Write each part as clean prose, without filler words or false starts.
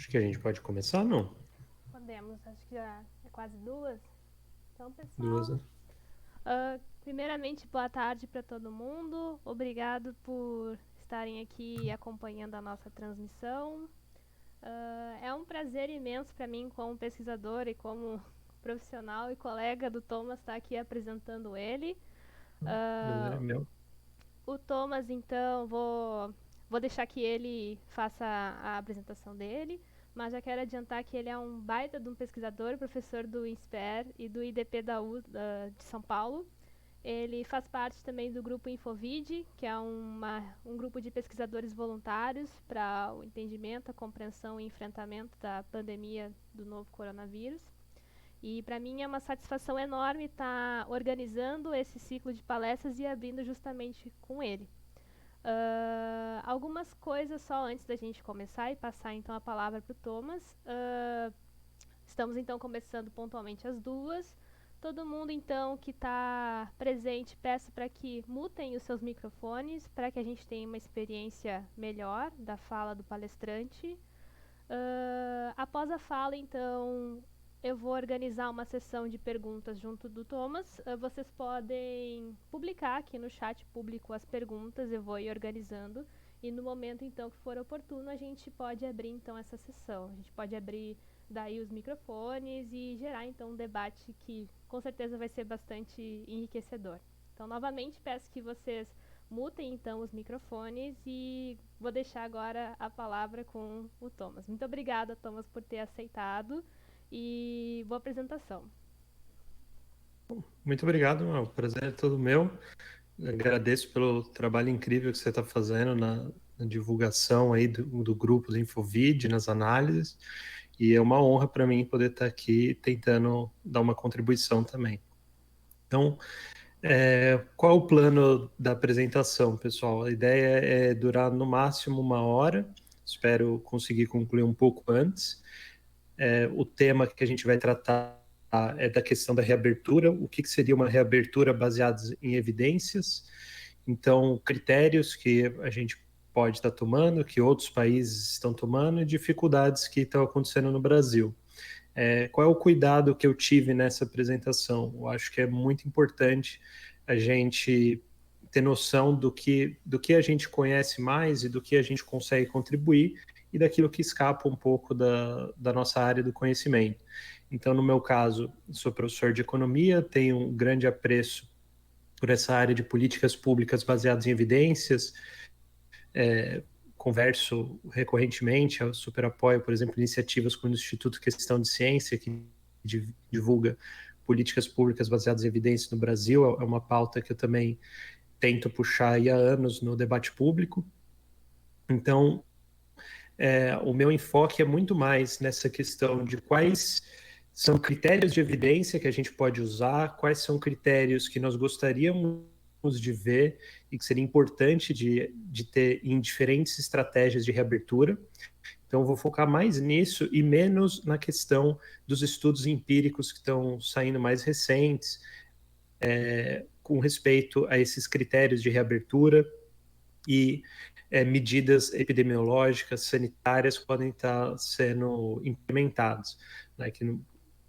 Acho que a gente pode começar, não? Podemos, acho que já é quase duas. Então, Duas, pessoal, né? primeiramente, boa tarde para todo mundo. Obrigado por estarem aqui acompanhando a nossa transmissão. É um prazer imenso para mim, como pesquisadora e como profissional e colega do Thomas, estar aqui apresentando ele. Prazer é Ah, meu. o Thomas, então, vou deixar que ele faça a apresentação dele, mas já quero adiantar que ele é um baita de um pesquisador, professor do INSPER e do IDP da de São Paulo. Ele faz parte também do grupo Infovid, que é um grupo de pesquisadores voluntários para o entendimento, a compreensão e enfrentamento da pandemia do novo coronavírus. E para mim é uma satisfação enorme estar organizando esse ciclo de palestras e abrindo justamente com ele. Algumas coisas só antes da gente começar e passar então a palavra para o Thomas. Estamos então começando pontualmente às duas. Todo mundo então que está presente, peço para que mutem os seus microfones para que a gente tenha uma experiência melhor da fala do palestrante. Após a fala, então, eu vou organizar uma sessão de perguntas junto do Thomas. Vocês podem publicar aqui no chat público as perguntas, eu vou ir organizando. E no momento, então, que for oportuno, a gente pode abrir, então, essa sessão. A gente pode abrir daí os microfones e gerar, então, um debate que com certeza vai ser bastante enriquecedor. Então, novamente, peço que vocês mutem então os microfones e vou deixar agora a palavra com o Thomas. Muito obrigada, Thomas, por ter aceitado e boa apresentação. Muito obrigado, o prazer é todo meu. Agradeço pelo trabalho incrível que você está fazendo na divulgação aí do grupo do Infovid, nas análises, e é uma honra para mim poder estar aqui tentando dar uma contribuição também. Então, qual é o plano da apresentação, pessoal? A ideia é durar no máximo uma hora, espero conseguir concluir um pouco antes. O tema que a gente vai tratar é da questão da reabertura, o que seria uma reabertura baseada em evidências, então critérios que a gente pode estar tomando, que outros países estão tomando e dificuldades que estão acontecendo no Brasil. Qual é o cuidado que eu tive nessa apresentação? Eu acho que é muito importante a gente ter noção do que a gente conhece mais e do que a gente consegue contribuir e daquilo que escapa um pouco da nossa área do conhecimento. Então, no meu caso, sou professor de economia, tenho um grande apreço por essa área de políticas públicas baseadas em evidências, converso recorrentemente, eu super apoio, por exemplo, iniciativas como o Instituto Questão de Ciência, que divulga políticas públicas baseadas em evidências no Brasil, é uma pauta que eu também tento puxar há anos no debate público. Então, o meu enfoque é muito mais nessa questão de quais são critérios de evidência que a gente pode usar, quais são critérios que nós gostaríamos de ver e que seria importante de ter em diferentes estratégias de reabertura. Então, vou focar mais nisso e menos na questão dos estudos empíricos que estão saindo mais recentes, com respeito a esses critérios de reabertura e medidas epidemiológicas, sanitárias que podem estar sendo implementadas, né, que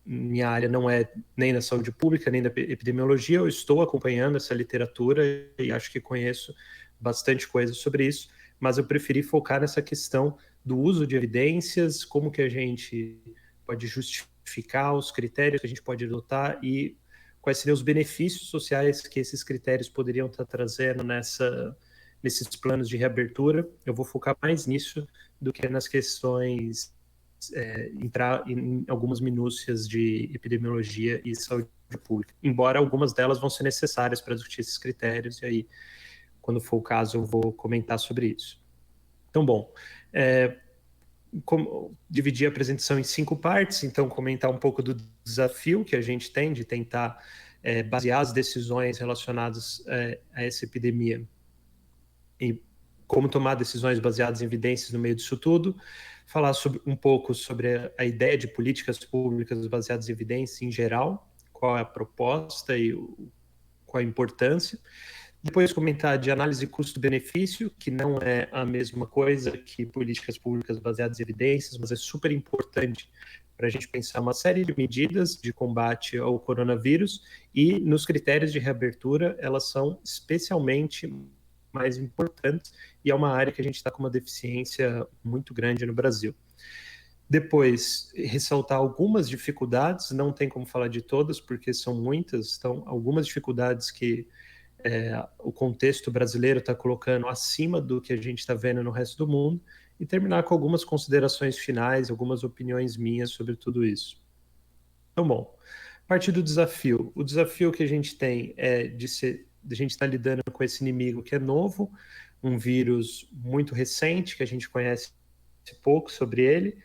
minha área não é nem da saúde pública, nem da epidemiologia, eu estou acompanhando essa literatura e acho que conheço bastante coisa sobre isso, mas eu preferi focar nessa questão do uso de evidências, como que a gente pode justificar os critérios que a gente pode adotar e quais seriam os benefícios sociais que esses critérios poderiam estar trazendo nesses planos de reabertura. Eu vou focar mais nisso do que nas questões, entrar em algumas minúcias de epidemiologia e saúde pública, embora algumas delas vão ser necessárias para discutir esses critérios, e aí, quando for o caso, eu vou comentar sobre isso. Então, bom, dividir a apresentação em 5 partes, então comentar um pouco do desafio que a gente tem de tentar basear as decisões relacionadas a essa epidemia e como tomar decisões baseadas em evidências no meio disso tudo, falar um pouco sobre a ideia de políticas públicas baseadas em evidências em geral, qual é a proposta e qual a importância, Depois comentar de análise custo-benefício, que não é a mesma coisa que políticas públicas baseadas em evidências, mas é super importante para a gente pensar uma série de medidas de combate ao coronavírus, e nos critérios de reabertura elas são especialmente mais importantes, e é uma área que a gente está com uma deficiência muito grande no Brasil. Depois, ressaltar algumas dificuldades, não tem como falar de todas, porque são muitas, então algumas dificuldades que o contexto brasileiro está colocando acima do que a gente está vendo no resto do mundo, e terminar com algumas considerações finais, algumas opiniões minhas sobre tudo isso. Então, bom, a partir do desafio. O desafio que a gente tem é de a gente estar lidando com esse inimigo que é novo, um vírus muito recente, que a gente conhece pouco sobre ele.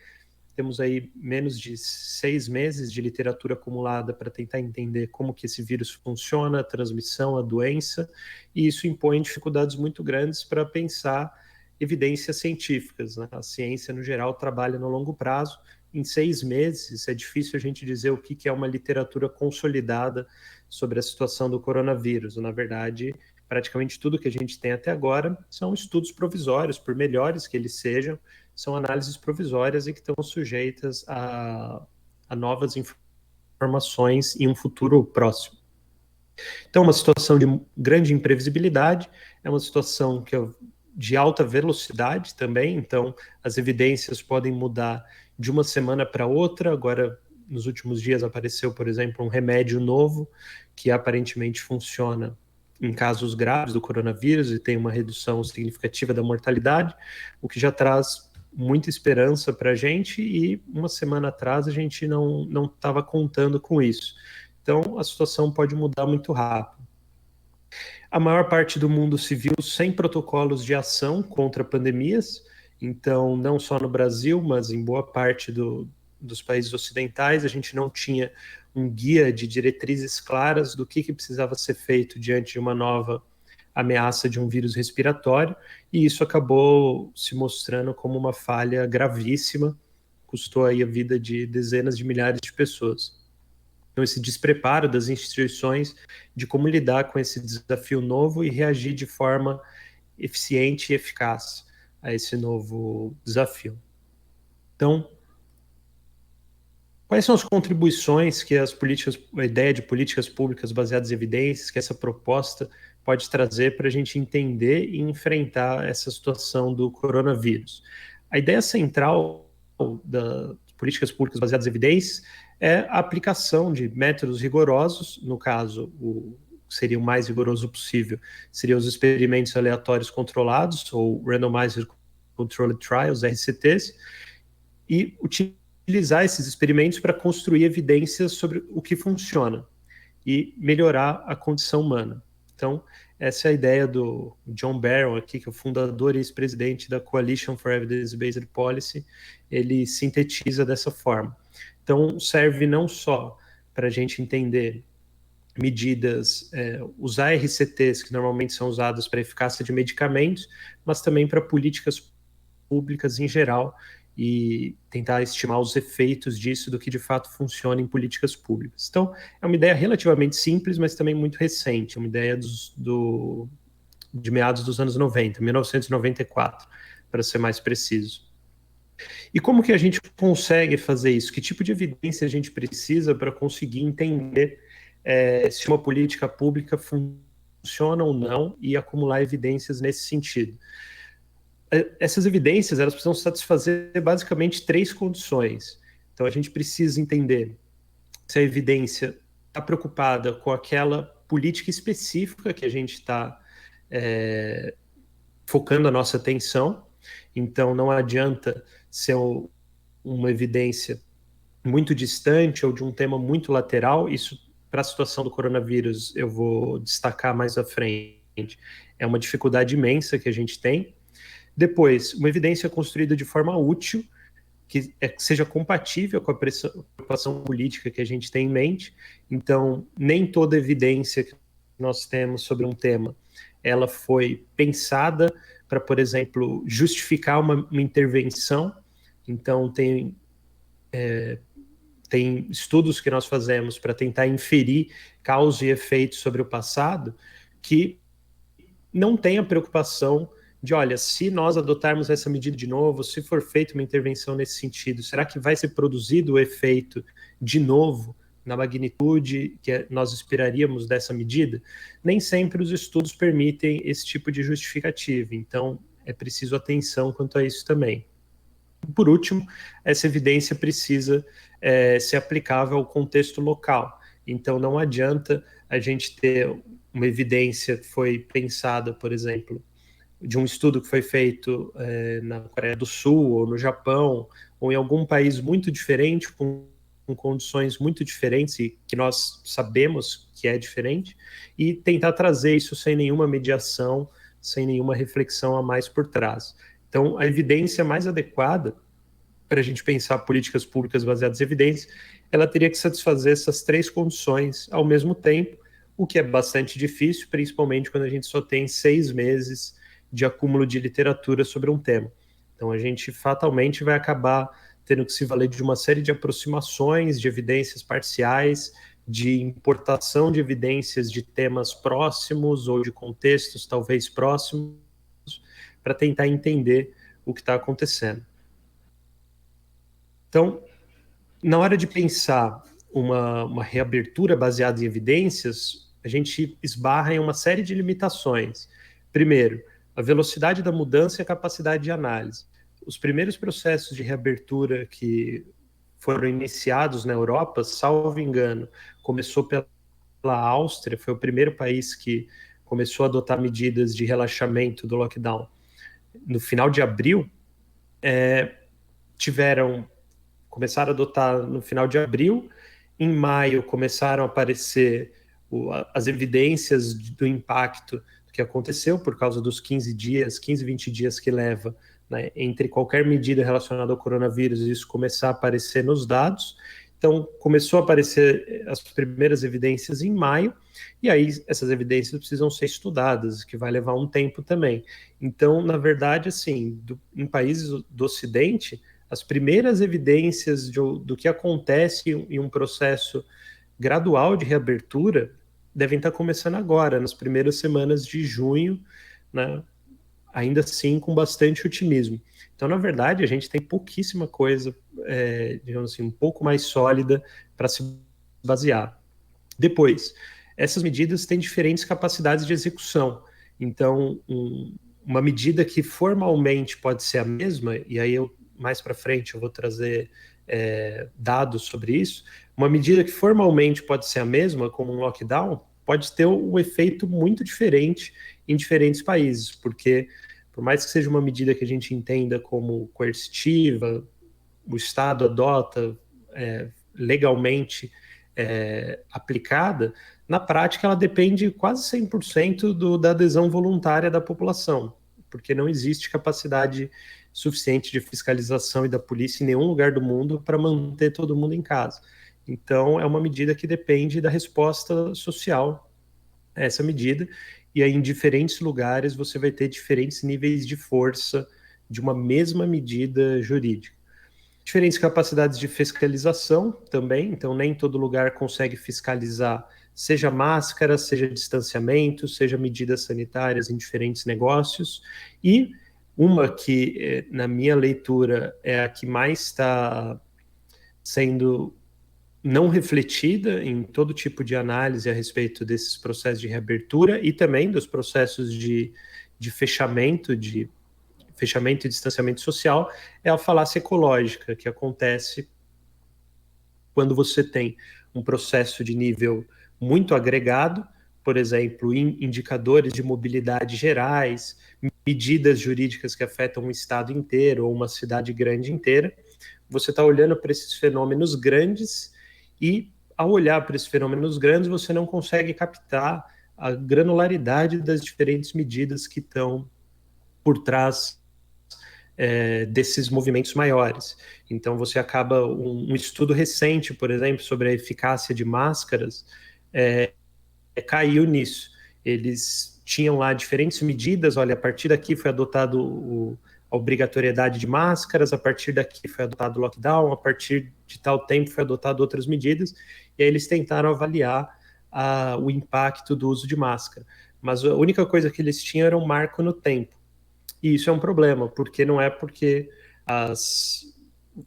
Temos aí menos de 6 meses de literatura acumulada para tentar entender como que esse vírus funciona, a transmissão, a doença, e isso impõe dificuldades muito grandes para pensar evidências científicas, né? A ciência, no geral, trabalha no longo prazo. Em 6 meses, é difícil a gente dizer o que é uma literatura consolidada sobre a situação do coronavírus. Na verdade, praticamente tudo que a gente tem até agora são estudos provisórios, por melhores que eles sejam, são análises provisórias e que estão sujeitas a novas informações em um futuro próximo. Então, uma situação de grande imprevisibilidade, é uma situação de alta velocidade também, então as evidências podem mudar de uma semana para outra. Agora, nos últimos dias, apareceu, por exemplo, um remédio novo que aparentemente funciona em casos graves do coronavírus e tem uma redução significativa da mortalidade, o que já traz muita esperança para a gente, e uma semana atrás a gente não estava contando com isso. Então, a situação pode mudar muito rápido. A maior parte do mundo se viu sem protocolos de ação contra pandemias, então, não só no Brasil, mas em boa parte dos países ocidentais, a gente não tinha um guia de diretrizes claras do que precisava ser feito diante de uma nova ameaça de um vírus respiratório, e isso acabou se mostrando como uma falha gravíssima, custou aí a vida de dezenas de milhares de pessoas. Então, esse despreparo das instituições de como lidar com esse desafio novo e reagir de forma eficiente e eficaz a esse novo desafio. Então, quais são as contribuições que a ideia de políticas públicas baseadas em evidências, que essa proposta pode trazer para a gente entender e enfrentar essa situação do coronavírus? A ideia central das políticas públicas baseadas em evidências é a aplicação de métodos rigorosos, no caso, o seria o mais rigoroso possível, seriam os experimentos aleatórios controlados, ou Randomized Controlled Trials, RCTs, e utilizar esses experimentos para construir evidências sobre o que funciona e melhorar a condição humana. Então, essa é a ideia do John Barrow aqui, que é o fundador e ex-presidente da Coalition for Evidence-Based Policy. Ele sintetiza dessa forma. Então, serve não só para a gente entender medidas, usar RCTs, que normalmente são usadas para eficácia de medicamentos, mas também para políticas públicas em geral, e tentar estimar os efeitos disso, do que de fato funciona em políticas públicas. Então, é uma ideia relativamente simples, mas também muito recente, uma ideia de meados dos anos 90, 1994, para ser mais preciso. E como que a gente consegue fazer isso? Que tipo de evidência a gente precisa para conseguir entender se uma política pública funciona ou não, e acumular evidências nesse sentido? Essas evidências, elas precisam satisfazer basicamente 3 condições. Então, a gente precisa entender se a evidência está preocupada com aquela política específica que a gente está focando a nossa atenção. Então, não adianta ser uma evidência muito distante ou de um tema muito lateral. Isso, para a situação do coronavírus, eu vou destacar mais à frente. É uma dificuldade imensa que a gente tem. Depois, uma evidência construída de forma útil, que seja compatível com a preocupação política que a gente tem em mente. Então, nem toda evidência que nós temos sobre um tema, ela foi pensada para, por exemplo, justificar uma intervenção. Então, tem estudos que nós fazemos para tentar inferir causa e efeito sobre o passado, que não tem a preocupação de, olha, se nós adotarmos essa medida de novo, se for feita uma intervenção nesse sentido, será que vai ser produzido o efeito de novo na magnitude que nós esperaríamos dessa medida? Nem sempre os estudos permitem esse tipo de justificativa, então é preciso atenção quanto a isso também. Por último, essa evidência precisa ser aplicável ao contexto local, então não adianta a gente ter uma evidência que foi pensada, por exemplo, de um estudo que foi feito na Coreia do Sul, ou no Japão, ou em algum país muito diferente, com condições muito diferentes, e que nós sabemos que é diferente, e tentar trazer isso sem nenhuma mediação, sem nenhuma reflexão a mais por trás. Então, a evidência mais adequada para a gente pensar políticas públicas baseadas em evidência, ela teria que satisfazer essas 3 condições ao mesmo tempo, o que é bastante difícil, principalmente quando a gente só tem 6 meses de acúmulo de literatura sobre um tema. Então, a gente fatalmente vai acabar tendo que se valer de uma série de aproximações, de evidências parciais, de importação de evidências de temas próximos ou de contextos talvez próximos, para tentar entender o que está acontecendo. Então, na hora de pensar uma reabertura baseada em evidências, a gente esbarra em uma série de limitações. Primeiro, a velocidade da mudança e a capacidade de análise. Os primeiros processos de reabertura que foram iniciados na Europa, salvo engano, começou pela Áustria, foi o primeiro país que começou a adotar medidas de relaxamento do lockdown. No final de abril, começaram a adotar no final de abril, em maio começaram a aparecer as evidências do impacto que aconteceu por causa dos 15, 20 dias que leva, né, entre qualquer medida relacionada ao coronavírus e isso começar a aparecer nos dados. Então, começou a aparecer as primeiras evidências em maio, e aí essas evidências precisam ser estudadas, que vai levar um tempo também. Então, na verdade, assim, em países do Ocidente, as primeiras evidências do que acontece em um processo gradual de reabertura devem estar começando agora, nas primeiras semanas de junho, né? Ainda assim com bastante otimismo. Então, na verdade, a gente tem pouquíssima coisa, digamos assim, um pouco mais sólida para se basear. Depois, essas medidas têm diferentes capacidades de execução. Então, uma medida que formalmente pode ser a mesma, e aí mais para frente eu vou trazer dados sobre isso, uma medida que formalmente pode ser a mesma, como um lockdown, pode ter um efeito muito diferente em diferentes países, porque por mais que seja uma medida que a gente entenda como coercitiva, o Estado adota legalmente aplicada, na prática ela depende quase 100% da adesão voluntária da população, porque não existe capacidade suficiente de fiscalização e da polícia em nenhum lugar do mundo para manter todo mundo em casa. Então, é uma medida que depende da resposta social a essa medida, e aí em diferentes lugares você vai ter diferentes níveis de força de uma mesma medida jurídica. Diferentes capacidades de fiscalização também, então nem todo lugar consegue fiscalizar, seja máscara, seja distanciamento, seja medidas sanitárias em diferentes negócios, e uma que, na minha leitura, é a que mais está sendo não refletida em todo tipo de análise a respeito desses processos de reabertura e também dos processos de fechamento e distanciamento social, é a falácia ecológica, que acontece quando você tem um processo de nível muito agregado, por exemplo, indicadores de mobilidade gerais, medidas jurídicas que afetam um estado inteiro ou uma cidade grande inteira. Você está olhando para esses fenômenos grandes e, ao olhar para esses fenômenos grandes, você não consegue captar a granularidade das diferentes medidas que estão por trás desses movimentos maiores. Então, você acaba, um estudo recente, por exemplo, sobre a eficácia de máscaras, caiu nisso. Eles tinham lá diferentes medidas, olha, a partir daqui foi adotado a obrigatoriedade de máscaras, a partir daqui foi adotado o lockdown, a partir de tal tempo foi adotado outras medidas, e aí eles tentaram avaliar o impacto do uso de máscara. mas a única coisa que eles tinham era um marco no tempo. E isso é um problema, porque não é porque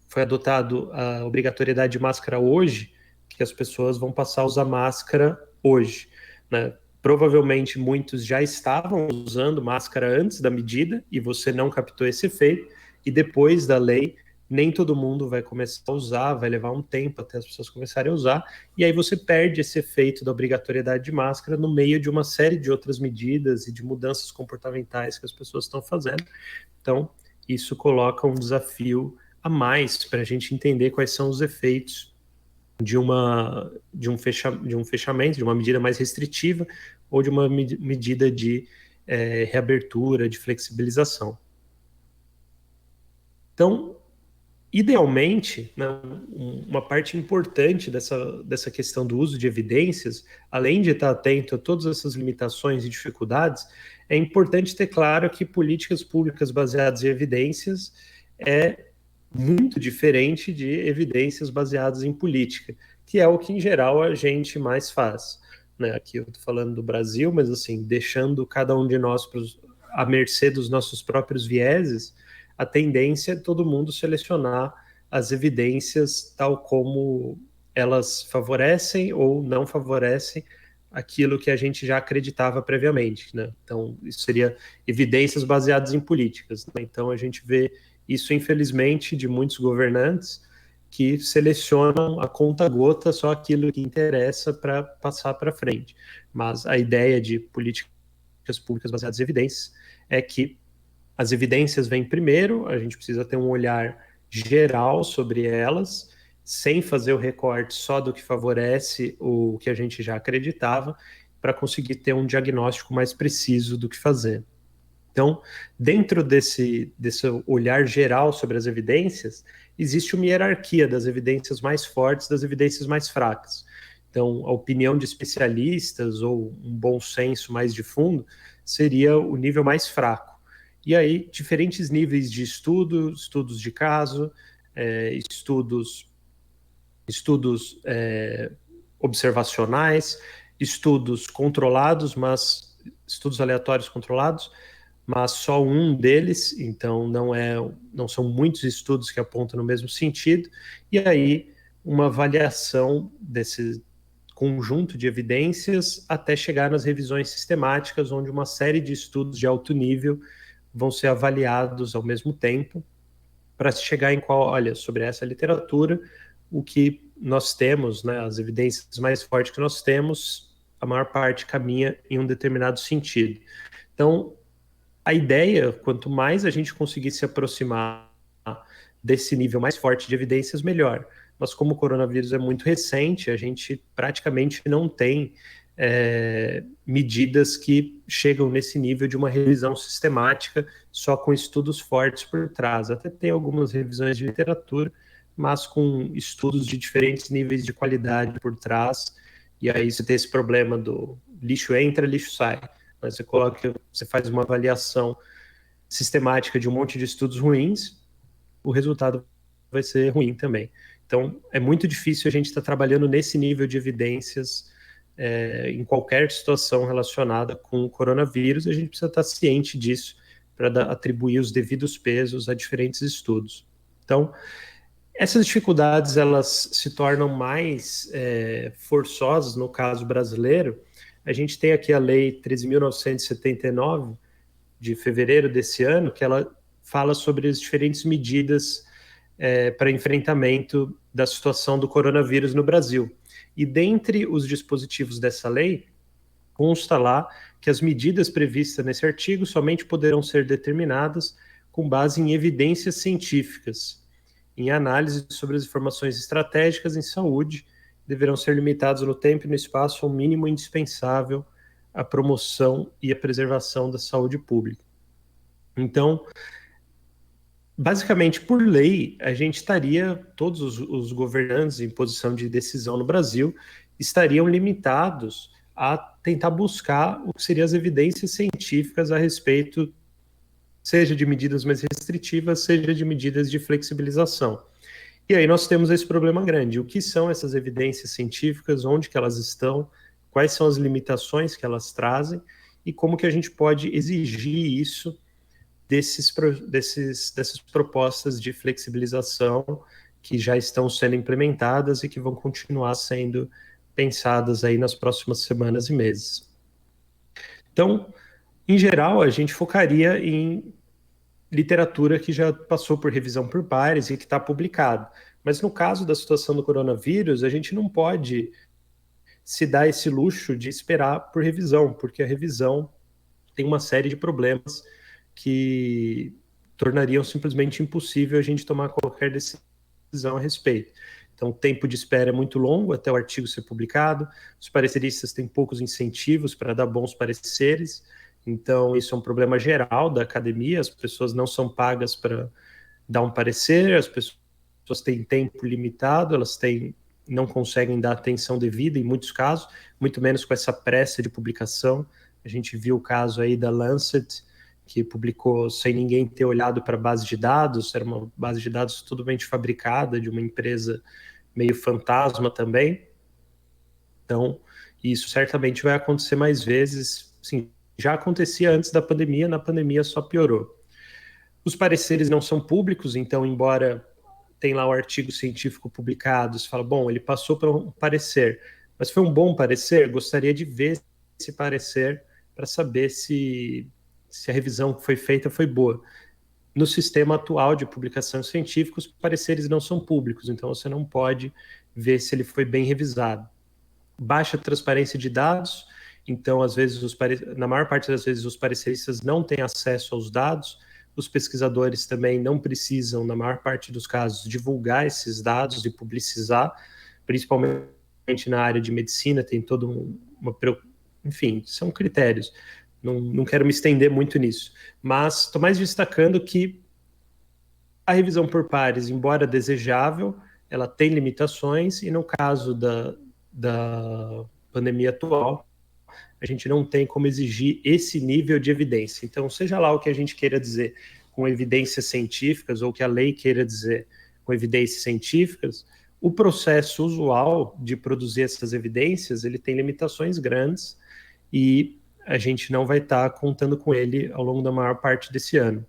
foi adotado a obrigatoriedade de máscara hoje que as pessoas vão passar a usar máscara hoje, né? Provavelmente muitos já estavam usando máscara antes da medida e você não captou esse efeito, e depois da lei nem todo mundo vai começar a usar, vai levar um tempo até as pessoas começarem a usar, e aí você perde esse efeito da obrigatoriedade de máscara no meio de uma série de outras medidas e de mudanças comportamentais que as pessoas estão fazendo. Então, isso coloca um desafio a mais para a gente entender quais são os efeitos de um fechamento, de uma medida mais restritiva ou de uma medida de reabertura, de flexibilização. Então, idealmente, né, uma parte importante dessa questão do uso de evidências, além de estar atento a todas essas limitações e dificuldades, é importante ter claro que políticas públicas baseadas em evidências é muito diferente de evidências baseadas em política, que é o que, em geral, a gente mais faz. Né? Aqui eu estou falando do Brasil, mas assim, deixando cada um de nós à mercê dos nossos próprios vieses, a tendência é todo mundo selecionar as evidências tal como elas favorecem ou não favorecem aquilo que a gente já acreditava previamente, né? Então, isso seria evidências baseadas em políticas, né? Então, a gente vê isso, infelizmente, de muitos governantes que selecionam a conta-gota só aquilo que interessa para passar para frente. Mas a ideia de políticas públicas baseadas em evidências é que as evidências vêm primeiro, a gente precisa ter um olhar geral sobre elas, sem fazer o recorte só do que favorece o que a gente já acreditava, para conseguir ter um diagnóstico mais preciso do que fazer. Então, dentro desse olhar geral sobre as evidências, existe uma hierarquia das evidências mais fortes das evidências mais fracas. Então, a opinião de especialistas ou um bom senso mais de fundo seria o nível mais fraco. E aí, diferentes níveis de estudos de caso, estudos observacionais, estudos controlados, mas estudos aleatórios controlados, mas só um deles, então não são muitos estudos que apontam no mesmo sentido, e aí uma avaliação desse conjunto de evidências até chegar nas revisões sistemáticas, onde uma série de estudos de alto nível vão ser avaliados ao mesmo tempo, para se chegar em qual, olha, sobre essa literatura, o que nós temos, né, as evidências mais fortes que nós temos, a maior parte caminha em um determinado sentido. Então, a ideia, quanto mais a gente conseguir se aproximar desse nível mais forte de evidências, melhor. Mas como o coronavírus é muito recente, a gente praticamente não tem medidas que chegam nesse nível de uma revisão sistemática só com estudos fortes por trás. Até tem algumas revisões de literatura, mas com estudos de diferentes níveis de qualidade por trás, e aí você tem esse problema do lixo entra, lixo sai. Mas você faz uma avaliação sistemática de um monte de estudos ruins, o resultado vai ser ruim também. Então, é muito difícil a gente estar trabalhando nesse nível de evidências em qualquer situação relacionada com o coronavírus. A gente precisa estar ciente disso para atribuir os devidos pesos a diferentes estudos. Então, essas dificuldades elas se tornam mais forçosas no caso brasileiro. A gente tem aqui a Lei 13.979, de fevereiro desse ano, que ela fala sobre as diferentes medidas para enfrentamento da situação do coronavírus no Brasil. E dentre os dispositivos dessa lei, consta lá que as medidas previstas nesse artigo somente poderão ser determinadas com base em evidências científicas, em análise sobre as informações estratégicas em saúde, deverão ser limitados no tempo e no espaço ao mínimo indispensável à promoção e à preservação da saúde pública. Então, basicamente, por lei, a gente estaria, todos os governantes em posição de decisão no Brasil, estariam limitados a tentar buscar o que seriam as evidências científicas a respeito, seja de medidas mais restritivas, seja de medidas de flexibilização. E aí nós temos esse problema grande. O que são essas evidências científicas, onde que elas estão, quais são as limitações que elas trazem e como que a gente pode exigir isso dessas propostas de flexibilização que já estão sendo implementadas e que vão continuar sendo pensadas aí nas próximas semanas e meses. Então, em geral, a gente focaria em literatura que já passou por revisão por pares e que está publicado. Mas no caso da situação do coronavírus, a gente não pode se dar esse luxo de esperar por revisão, porque a revisão tem uma série de problemas que tornariam simplesmente impossível a gente tomar qualquer decisão a respeito. Então, o tempo de espera é muito longo até o artigo ser publicado, os pareceristas têm poucos incentivos para dar bons pareceres, então isso é um problema geral da academia, as pessoas não são pagas para dar um parecer, as pessoas têm tempo limitado, não conseguem dar atenção devida em muitos casos, muito menos com essa pressa de publicação. A gente viu o caso aí da Lancet, que publicou sem ninguém ter olhado para a base de dados, era uma base de dados totalmente fabricada de uma empresa meio fantasma também. Então, isso certamente vai acontecer mais vezes. Sim, já acontecia antes da pandemia, na pandemia só piorou. Os pareceres não são públicos, então, embora tem lá o artigo científico publicado, você fala, bom, ele passou por um parecer, mas foi um bom parecer? Gostaria de ver esse parecer para saber se a revisão que foi feita foi boa. No sistema atual de publicação científica, os pareceres não são públicos, então você não pode ver se ele foi bem revisado. Baixa transparência de dados, então, às vezes, na maior parte das vezes, os pareceristas não têm acesso aos dados, os pesquisadores também não precisam, na maior parte dos casos, divulgar esses dados e publicizar, principalmente na área de medicina, tem todo enfim, são critérios. Não quero me estender muito nisso, mas estou mais destacando que a revisão por pares, embora desejável, ela tem limitações, e no caso da pandemia atual, a gente não tem como exigir esse nível de evidência. Então, seja lá o que a gente queira dizer com evidências científicas, ou que a lei queira dizer com evidências científicas, o processo usual de produzir essas evidências, ele tem limitações grandes, e a gente não vai estar contando com ele ao longo da maior parte desse ano.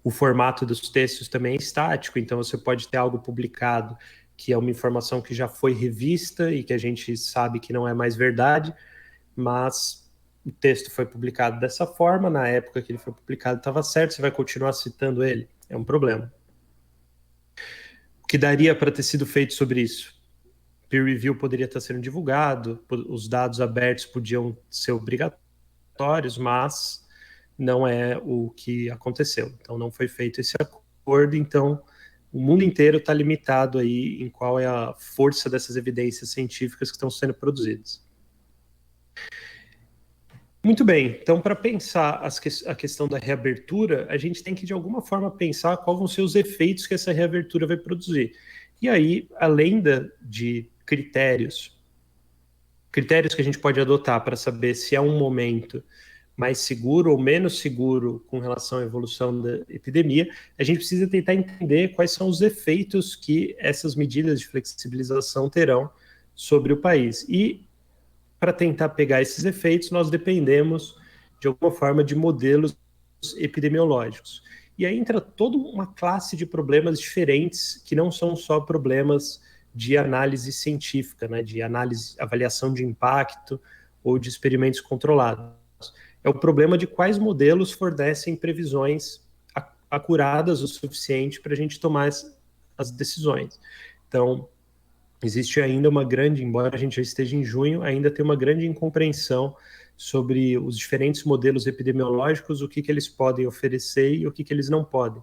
O formato dos textos também é estático, então você pode ter algo publicado que é uma informação que já foi revista e que a gente sabe que não é mais verdade, mas o texto foi publicado dessa forma, na época que ele foi publicado estava certo, você vai continuar citando ele? É um problema. O que daria para ter sido feito sobre isso? Peer review poderia estar sendo divulgado, os dados abertos podiam ser obrigatórios, mas não é o que aconteceu. Então, não foi feito esse acordo, então o mundo inteiro está limitado aí em qual é a força dessas evidências científicas que estão sendo produzidas. Muito bem, então para pensar a questão da reabertura, a gente tem que de alguma forma pensar quais vão ser os efeitos que essa reabertura vai produzir. E aí, além de critérios que a gente pode adotar para saber se é um momento mais seguro ou menos seguro com relação à evolução da epidemia, a gente precisa tentar entender quais são os efeitos que essas medidas de flexibilização terão sobre o país. E, para tentar pegar esses efeitos, nós dependemos, de alguma forma, de modelos epidemiológicos. E aí entra toda uma classe de problemas diferentes, que não são só problemas de análise científica, né, de avaliação de impacto ou de experimentos controlados. É o problema de quais modelos fornecem previsões acuradas o suficiente para a gente tomar as decisões. Então, existe ainda uma grande, embora a gente já esteja em junho, ainda tem uma grande incompreensão sobre os diferentes modelos epidemiológicos, o que eles podem oferecer e o que eles não podem.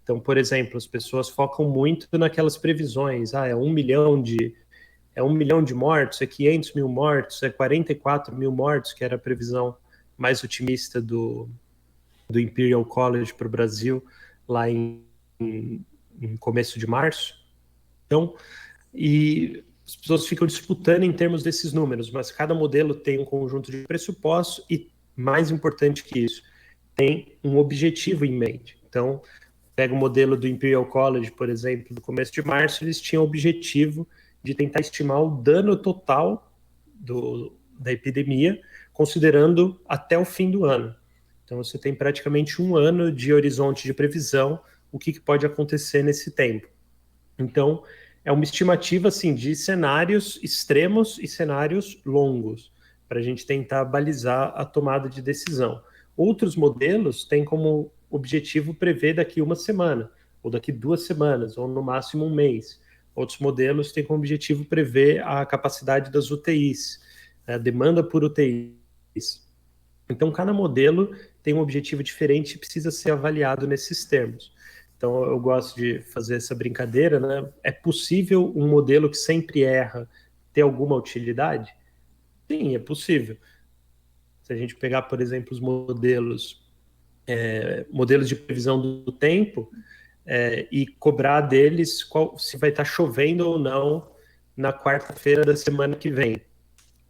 Então, por exemplo, as pessoas focam muito naquelas previsões, é 1 milhão de mortos, é 500 mil mortos, é 44 mil mortos, que era a previsão mais otimista do Imperial College para o Brasil, lá em começo de março. Então, e as pessoas ficam disputando em termos desses números, mas cada modelo tem um conjunto de pressupostos e, mais importante que isso, tem um objetivo em mente. Então, pega o modelo do Imperial College, por exemplo, do começo de março, eles tinham o objetivo de tentar estimar o dano total da epidemia considerando até o fim do ano. Então, você tem praticamente um ano de horizonte de previsão, o que pode acontecer nesse tempo. Então, é uma estimativa assim, de cenários extremos e cenários longos, para a gente tentar balizar a tomada de decisão. Outros modelos têm como objetivo prever daqui uma semana, ou daqui 2 semanas, ou no máximo um mês. Outros modelos têm como objetivo prever a capacidade das UTIs, a demanda por UTIs. Então, cada modelo tem um objetivo diferente e precisa ser avaliado nesses termos. Então, eu gosto de fazer essa brincadeira, né? É possível um modelo que sempre erra ter alguma utilidade? Sim, é possível. Se a gente pegar, por exemplo, os modelos de previsão do tempo, e cobrar deles se vai estar chovendo ou não na quarta-feira da semana que vem,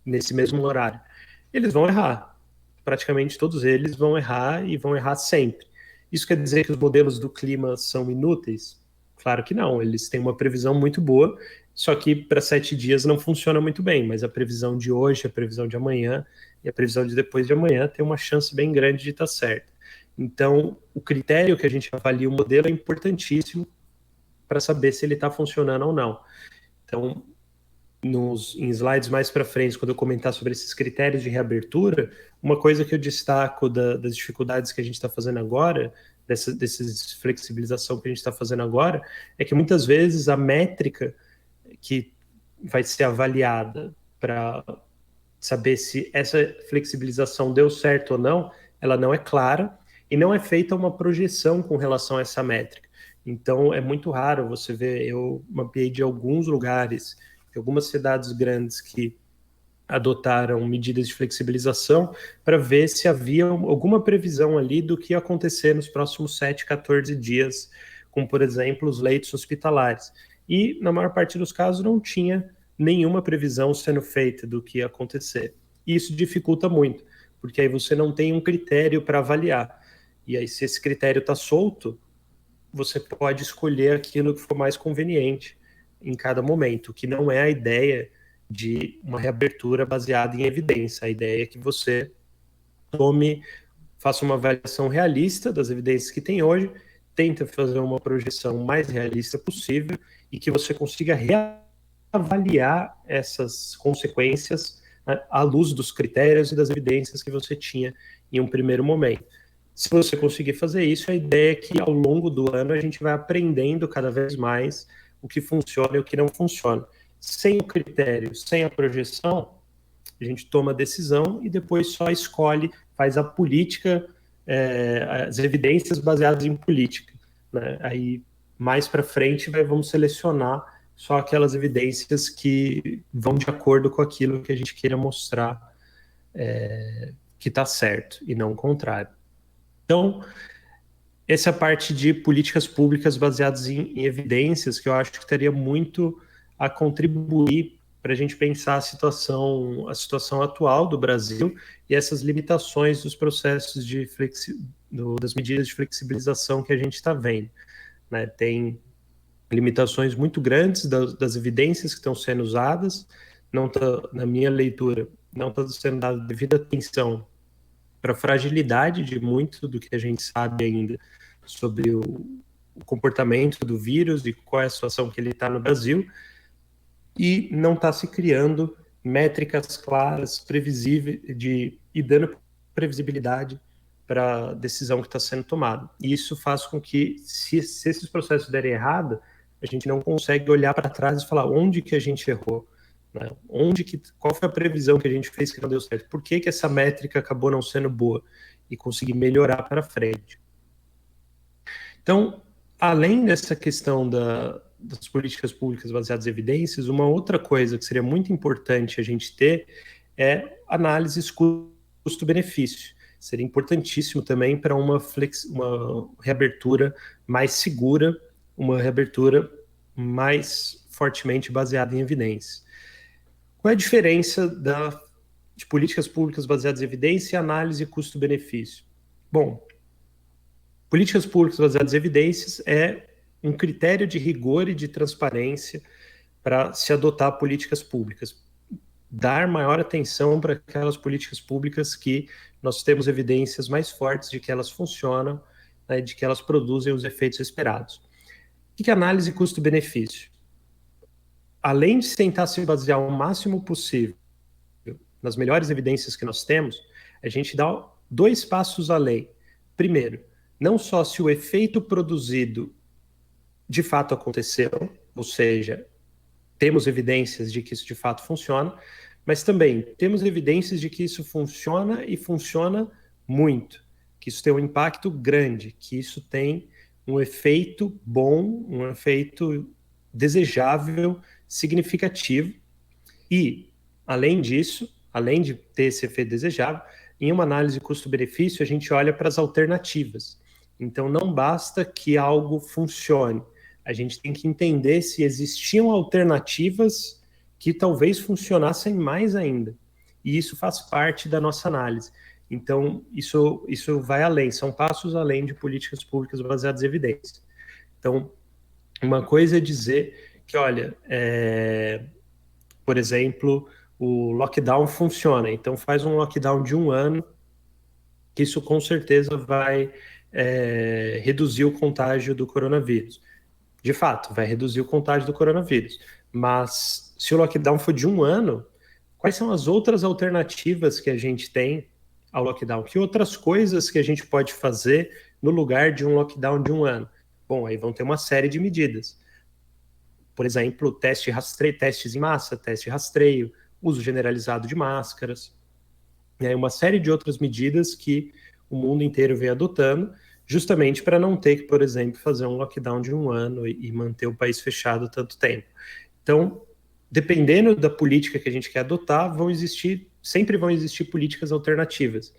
nesse mesmo horário. Eles vão errar. Praticamente todos eles vão errar e vão errar sempre. Isso quer dizer que os modelos do clima são inúteis? Claro que não, eles têm uma previsão muito boa, só que para 7 dias não funciona muito bem, mas a previsão de hoje, a previsão de amanhã e a previsão de depois de amanhã tem uma chance bem grande de estar certa. Então, o critério que a gente avalia o modelo é importantíssimo para saber se ele está funcionando ou não. Então, em slides mais para frente, quando eu comentar sobre esses critérios de reabertura, uma coisa que eu destaco das dificuldades que a gente está fazendo agora, dessa flexibilização que a gente está fazendo agora, é que muitas vezes a métrica que vai ser avaliada para saber se essa flexibilização deu certo ou não, ela não é clara e não é feita uma projeção com relação a essa métrica. Então, é muito raro você ver, eu mapeei de alguns lugares, algumas cidades grandes que adotaram medidas de flexibilização para ver se havia alguma previsão ali do que ia acontecer nos próximos 7, 14 dias, como, por exemplo, os leitos hospitalares. E, na maior parte dos casos, não tinha nenhuma previsão sendo feita do que ia acontecer. E isso dificulta muito, porque aí você não tem um critério para avaliar. E aí, se esse critério está solto, você pode escolher aquilo que for mais conveniente em cada momento, que não é a ideia de uma reabertura baseada em evidência. A ideia é que você faça uma avaliação realista das evidências que tem hoje, tenta fazer uma projeção mais realista possível e que você consiga reavaliar essas consequências, né, à luz dos critérios e das evidências que você tinha em um primeiro momento. Se você conseguir fazer isso, a ideia é que ao longo do ano a gente vai aprendendo cada vez mais o que funciona e o que não funciona. Sem o critério, sem a projeção, a gente toma a decisão e depois só escolhe, faz a política, as evidências baseadas em política, né? Aí, mais para frente, vamos selecionar só aquelas evidências que vão de acordo com aquilo que a gente queira mostrar que está certo, e não o contrário. Então, essa é a parte de políticas públicas baseadas em evidências, que eu acho que teria muito a contribuir para a gente pensar a situação atual do Brasil e essas limitações dos processos das medidas de flexibilização que a gente está vendo, né? Tem limitações muito grandes das evidências que estão sendo usadas, não tá, na minha leitura, não está sendo dada devida atenção para a fragilidade de muito do que a gente sabe ainda sobre o comportamento do vírus e qual é a situação que ele está no Brasil, e não está se criando métricas claras, previsíveis, e dando previsibilidade para a decisão que está sendo tomada. E isso faz com que, se esses processos derem errado, a gente não consegue olhar para trás e falar onde que a gente errou, né? Qual foi a previsão que a gente fez que não deu certo? Por que essa métrica acabou não sendo boa? E conseguir melhorar para frente. Então, além dessa questão das políticas públicas baseadas em evidências, uma outra coisa que seria muito importante a gente ter é análises custo-benefício. Seria importantíssimo também para uma reabertura mais segura, uma reabertura mais fortemente baseada em evidências. Qual é a diferença de políticas públicas baseadas em evidência e análise custo-benefício? Bom, políticas públicas baseadas em evidências é um critério de rigor e de transparência para se adotar políticas públicas. dar maior atenção para aquelas políticas públicas que nós temos evidências mais fortes de que elas funcionam, né, de que elas produzem os efeitos esperados. O que é análise custo-benefício? Além de tentar se basear o máximo possível nas melhores evidências que nós temos, a gente dá 2 passos além. Primeiro, não só se o efeito produzido de fato aconteceu, ou seja, temos evidências de que isso de fato funciona, mas também temos evidências de que isso funciona e funciona muito, que isso tem um impacto grande, que isso tem um efeito bom, um efeito desejável, significativo. E, além disso, além de ter esse efeito desejável, em uma análise custo-benefício, a gente olha para as alternativas. Então, não basta que algo funcione, a gente tem que entender se existiam alternativas que talvez funcionassem mais ainda. E isso faz parte da nossa análise. Então, isso vai além, são passos além de políticas públicas baseadas em evidência. Então, uma coisa é dizer que, olha, por exemplo, o lockdown funciona, então faz um lockdown de 1 ano, que isso com certeza vai reduzir o contágio do coronavírus. De fato, vai reduzir o contágio do coronavírus. Mas se o lockdown for de 1 ano, quais são as outras alternativas que a gente tem ao lockdown? Que outras coisas que a gente pode fazer no lugar de um lockdown de 1 ano? Bom, aí vão ter uma série de medidas. Por exemplo, testes em massa, teste de rastreio, uso generalizado de máscaras, e aí uma série de outras medidas que o mundo inteiro vem adotando, justamente para não ter que, por exemplo, fazer um lockdown de 1 ano e manter o país fechado tanto tempo. Então, dependendo da política que a gente quer adotar, sempre vão existir políticas alternativas.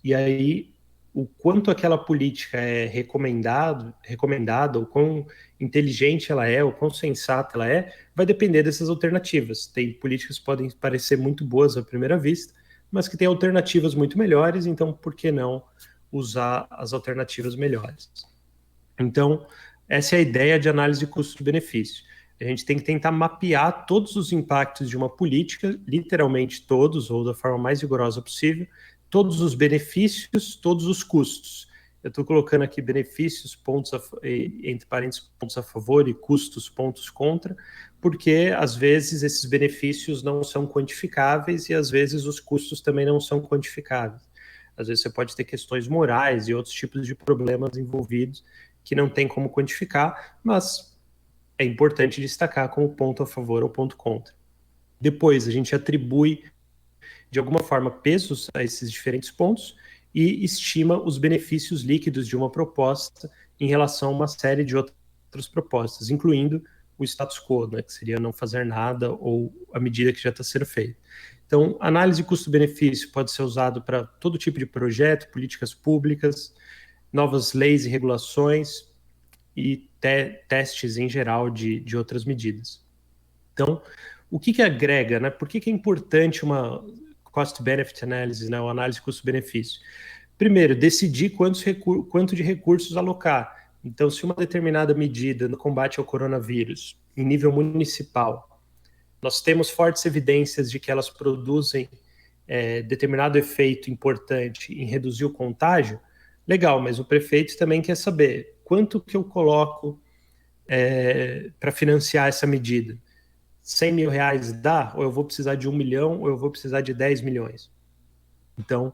E aí, o quanto aquela política é recomendada, o quão inteligente ela é, o quão sensata ela é, vai depender dessas alternativas. Tem políticas que podem parecer muito boas à primeira vista, mas que têm alternativas muito melhores, então por que não usar as alternativas melhores? Então, essa é a ideia de análise de custo-benefício. A gente tem que tentar mapear todos os impactos de uma política, literalmente todos, ou da forma mais rigorosa possível, todos os benefícios, todos os custos. Eu estou colocando aqui benefícios, entre parênteses, pontos a favor, e custos, pontos contra, porque às vezes esses benefícios não são quantificáveis e às vezes os custos também não são quantificáveis. Às vezes você pode ter questões morais e outros tipos de problemas envolvidos que não tem como quantificar, mas é importante destacar como ponto a favor ou ponto contra. Depois, a gente atribui, de alguma forma, pesos a esses diferentes pontos e estima os benefícios líquidos de uma proposta em relação a uma série de outras propostas, incluindo o status quo, né, que seria não fazer nada ou a medida que já está sendo feita. Então, análise custo-benefício pode ser usado para todo tipo de projeto, políticas públicas, novas leis e regulações e testes em geral de outras medidas. Então, o que agrega, né? Por que é importante uma cost-benefit analysis, né? Uma análise custo-benefício? Primeiro, decidir quanto de recursos alocar. Então, se uma determinada medida no combate ao coronavírus, em nível municipal, nós temos fortes evidências de que elas produzem determinado efeito importante em reduzir o contágio, legal, mas o prefeito também quer saber quanto que eu coloco para financiar essa medida. 100 mil reais dá? Ou eu vou precisar de 1 milhão? Ou eu vou precisar de 10 milhões? Então,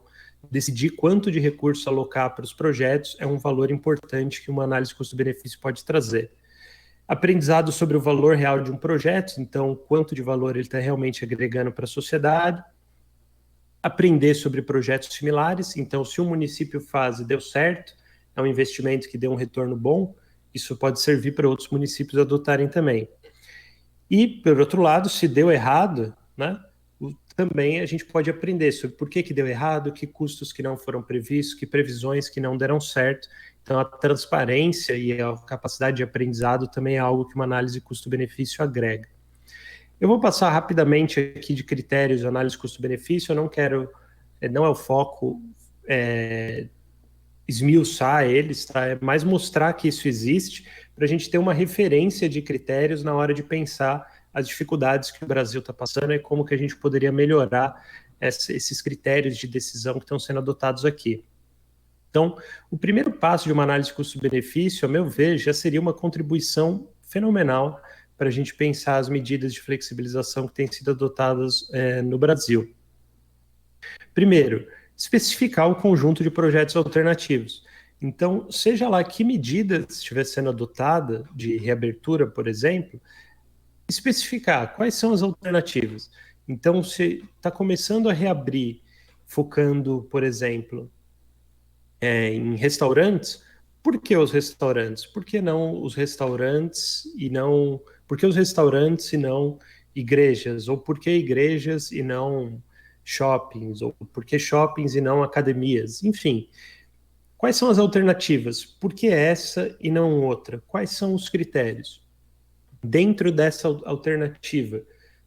decidir quanto de recurso alocar para os projetos é um valor importante que uma análise custo-benefício pode trazer. Aprendizado sobre o valor real de um projeto, então quanto de valor ele está realmente agregando para a sociedade. Aprender sobre projetos similares, então se um município faz e deu certo, é um investimento que deu um retorno bom, isso pode servir para outros municípios adotarem também. E, por outro lado, se deu errado, né, também a gente pode aprender sobre por que deu errado, que custos que não foram previstos, que previsões que não deram certo. Então, a transparência e a capacidade de aprendizado também é algo que uma análise custo-benefício agrega. Eu vou passar rapidamente aqui de critérios de análise custo-benefício, eu não quero, não é o foco esmiuçar eles, tá? É mais mostrar que isso existe para a gente ter uma referência de critérios na hora de pensar as dificuldades que o Brasil está passando e como que a gente poderia melhorar esses critérios de decisão que estão sendo adotados aqui. Então, o primeiro passo de uma análise custo-benefício, a meu ver, já seria uma contribuição fenomenal para a gente pensar as medidas de flexibilização que têm sido adotadas no Brasil. Primeiro, especificar o conjunto de projetos alternativos. Então, seja lá que medida estiver sendo adotada, de reabertura, por exemplo, especificar quais são as alternativas. Então, se está começando a reabrir, focando, por exemplo, em restaurantes, por que os restaurantes? Por que não os restaurantes e não... Por que os restaurantes e não igrejas? Ou por que igrejas e não shoppings? Ou por que shoppings e não academias? Enfim, quais são as alternativas? Por que essa e não outra? Quais são os critérios? Dentro dessa alternativa,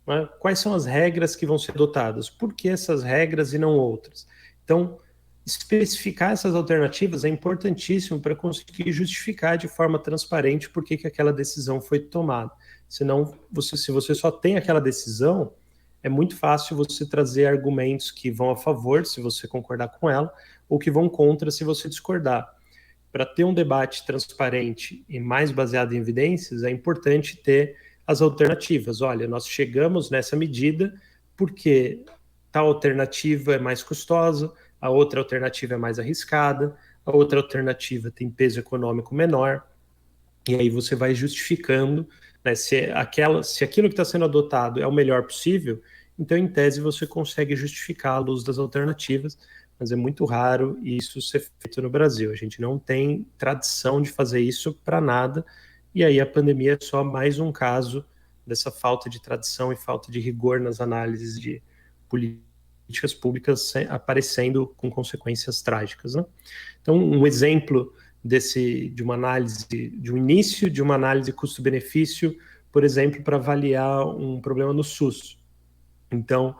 né, quais são as regras que vão ser adotadas? Por que essas regras e não outras? Então, especificar essas alternativas é importantíssimo para conseguir justificar de forma transparente por que aquela decisão foi tomada. Senão, se você só tem aquela decisão, é muito fácil você trazer argumentos que vão a favor, se você concordar com ela, ou que vão contra, se você discordar. Para ter um debate transparente e mais baseado em evidências, é importante ter as alternativas. Olha, nós chegamos nessa medida porque tal alternativa é mais custosa, a outra alternativa é mais arriscada, a outra alternativa tem peso econômico menor, e aí você vai justificando, né, se aquilo que está sendo adotado é o melhor possível, então, em tese, você consegue justificar à luz das alternativas, mas é muito raro isso ser feito no Brasil. A gente não tem tradição de fazer isso para nada, e aí a pandemia é só mais um caso dessa falta de tradição e falta de rigor nas análises de políticas públicas aparecendo com consequências trágicas, né? Então, um exemplo de uma análise, de um início de uma análise custo-benefício, por exemplo, para avaliar um problema no SUS. Então,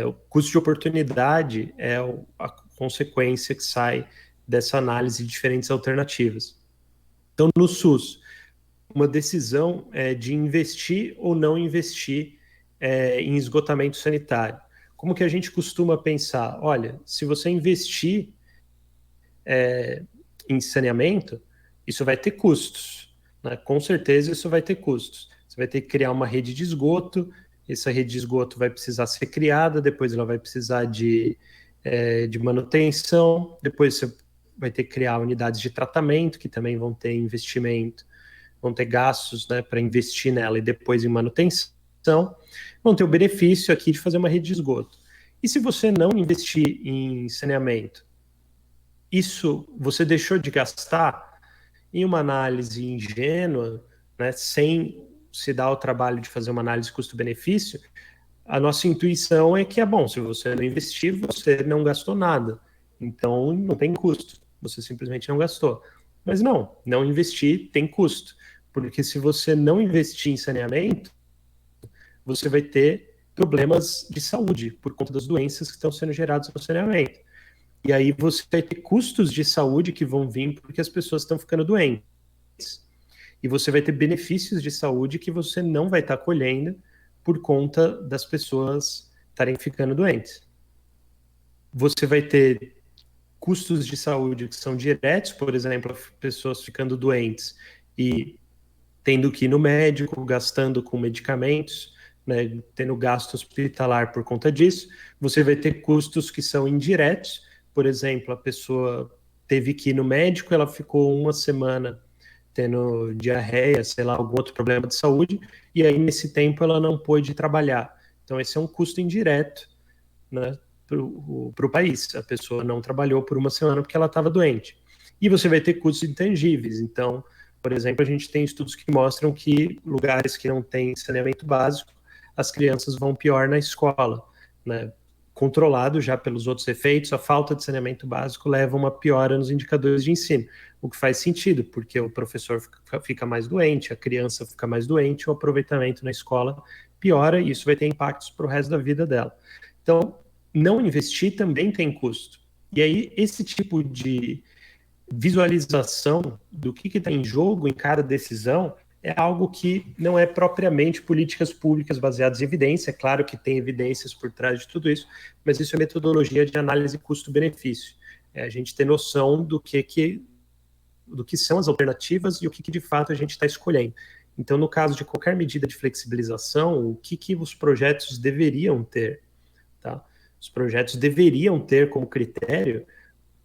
o custo de oportunidade é a consequência que sai dessa análise de diferentes alternativas. Então, no SUS, uma decisão de investir ou não investir em esgotamento sanitário. Como que a gente costuma pensar? Olha, se você investir em saneamento, isso vai ter custos, né? Com certeza isso vai ter custos. Você vai ter que criar uma rede de esgoto, essa rede de esgoto vai precisar ser criada, depois ela vai precisar de manutenção, depois você vai ter que criar unidades de tratamento, que também vão ter investimento, vão ter gastos, né, para investir nela e depois em manutenção, vão ter o benefício aqui de fazer uma rede de esgoto. E se você não investir em saneamento, isso você deixou de gastar em uma análise ingênua, né, sem se dar o trabalho de fazer uma análise custo-benefício. A nossa intuição é que bom, se você não investir, você não gastou nada. Então, não tem custo. Você simplesmente não gastou. Mas não investir tem custo. Porque se você não investir em saneamento, você vai ter problemas de saúde por conta das doenças que estão sendo geradas no saneamento. E aí você vai ter custos de saúde que vão vir porque as pessoas estão ficando doentes. E você vai ter benefícios de saúde que você não vai estar colhendo por conta das pessoas estarem ficando doentes. Você vai ter custos de saúde que são diretos, por exemplo, pessoas ficando doentes e tendo que ir no médico, gastando com medicamentos, né, tendo gasto hospitalar por conta disso. Você vai ter custos que são indiretos, por exemplo, a pessoa teve que ir no médico, ela ficou uma semana tendo diarreia, sei lá, algum outro problema de saúde, e aí nesse tempo ela não pôde trabalhar. Então esse é um custo indireto, né, para o país. A pessoa não trabalhou por uma semana porque ela estava doente. E você vai ter custos intangíveis. Então, por exemplo, a gente tem estudos que mostram que lugares que não têm saneamento básico, as crianças vão pior na escola, né? Controlado já pelos outros efeitos, a falta de saneamento básico leva a uma piora nos indicadores de ensino, o que faz sentido, porque o professor fica mais doente, a criança fica mais doente, o aproveitamento na escola piora e isso vai ter impactos para o resto da vida dela. Então, não investir também tem custo. E aí, esse tipo de visualização do que está em jogo em cada decisão é algo que não é propriamente políticas públicas baseadas em evidência. É claro que tem evidências por trás de tudo isso, mas isso é metodologia de análise custo-benefício. É a gente ter noção do que são as alternativas e o que de fato a gente está escolhendo. Então, no caso de qualquer medida de flexibilização, o que os projetos deveriam ter? Tá? Os projetos deveriam ter como critério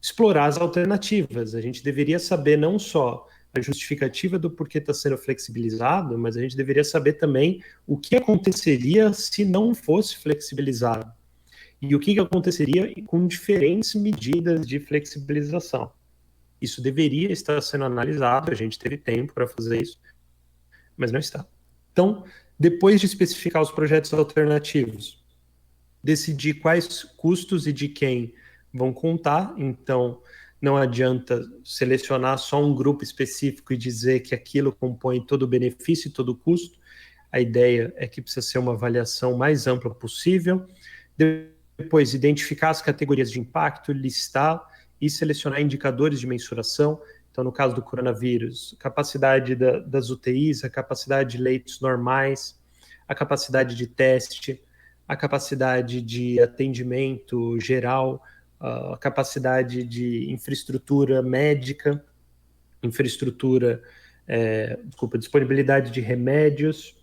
explorar as alternativas. A gente deveria saber não só a justificativa do porquê está sendo flexibilizado, mas a gente deveria saber também o que aconteceria se não fosse flexibilizado. E o que aconteceria com diferentes medidas de flexibilização. Isso deveria estar sendo analisado, a gente teve tempo para fazer isso, mas não está. Então, depois de especificar os projetos alternativos, decidir quais custos e de quem vão contar. Então, não adianta selecionar só um grupo específico e dizer que aquilo compõe todo o benefício e todo o custo. A ideia é que precisa ser uma avaliação mais ampla possível. Depois, identificar as categorias de impacto, listar e selecionar indicadores de mensuração. Então, no caso do coronavírus, capacidade das UTIs, a capacidade de leitos normais, a capacidade de teste, a capacidade de atendimento geral, a capacidade de infraestrutura médica, disponibilidade de remédios,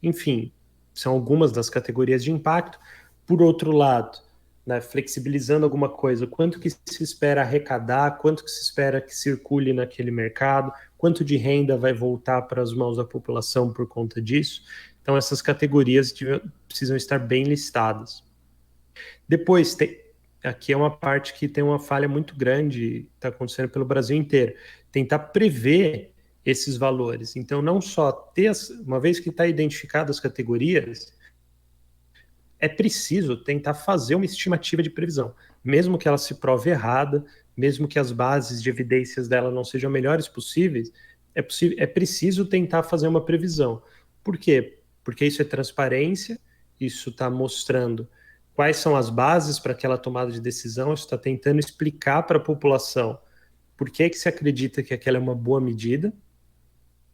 enfim, são algumas das categorias de impacto. Por outro lado, né, flexibilizando alguma coisa, quanto que se espera arrecadar, quanto que se espera que circule naquele mercado, quanto de renda vai voltar para as mãos da população por conta disso. Então, essas categorias precisam estar bem listadas. Depois, aqui é uma parte que tem uma falha muito grande, está acontecendo pelo Brasil inteiro, tentar prever esses valores. Então, não só ter, uma vez que está identificadas as categorias, é preciso tentar fazer uma estimativa de previsão, mesmo que ela se prove errada, mesmo que as bases de evidências dela não sejam melhores possíveis, é preciso tentar fazer uma previsão. Por quê? Porque isso é transparência, isso está mostrando quais são as bases para aquela tomada de decisão, isso está tentando explicar para a população por que se acredita que aquela é uma boa medida,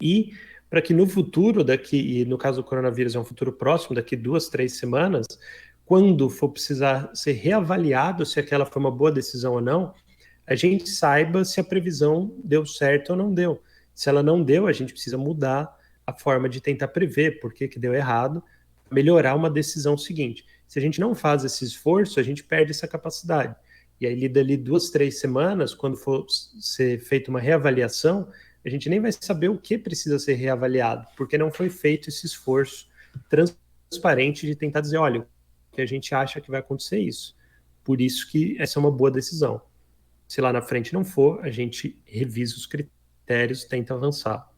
e para que no futuro, e no caso do coronavírus é um futuro próximo, daqui 2, 3 semanas, quando for precisar ser reavaliado se aquela foi uma boa decisão ou não, a gente saiba se a previsão deu certo ou não deu. Se ela não deu, a gente precisa mudar a forma de tentar prever por que deu errado, melhorar uma decisão seguinte. Se a gente não faz esse esforço, a gente perde essa capacidade. E aí, dali 2, 3 semanas, quando for ser feita uma reavaliação, a gente nem vai saber o que precisa ser reavaliado, porque não foi feito esse esforço transparente de tentar dizer, olha, o que a gente acha que vai acontecer isso. Por isso que essa é uma boa decisão. Se lá na frente não for, a gente revisa os critérios, tenta avançar.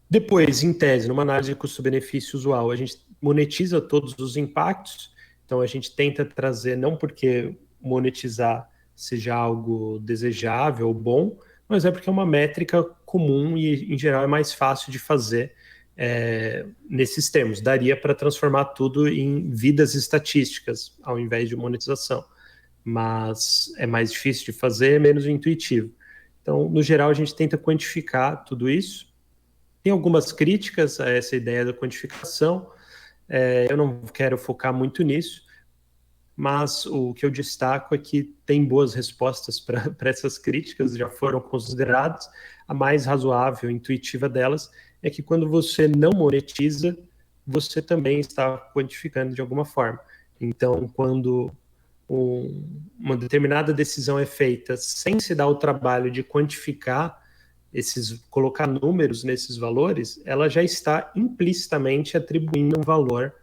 Depois, em tese, numa análise de custo-benefício usual, a gente monetiza todos os impactos, então a gente tenta trazer, não porque monetizar seja algo desejável ou bom, mas é porque é uma métrica comum e, em geral, é mais fácil de fazer nesses termos. Daria para transformar tudo em vidas estatísticas, ao invés de monetização. Mas é mais difícil de fazer, é menos intuitivo. Então, no geral, a gente tenta quantificar tudo isso. Tem algumas críticas a essa ideia da quantificação. Eu não quero focar muito nisso, mas o que eu destaco é que tem boas respostas para essas críticas, já foram consideradas. A mais razoável, intuitiva delas, é que quando você não monetiza, você também está quantificando de alguma forma. Então, quando uma determinada decisão é feita sem se dar o trabalho de quantificar colocar números nesses valores, ela já está implicitamente atribuindo um valor,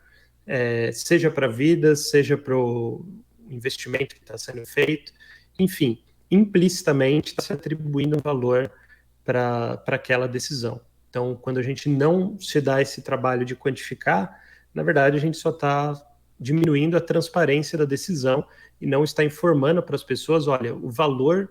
seja para a vida, seja para o investimento que está sendo feito, enfim, implicitamente está se atribuindo um valor para aquela decisão. Então, quando a gente não se dá esse trabalho de quantificar, na verdade, a gente só está diminuindo a transparência da decisão e não está informando para as pessoas, olha, o valor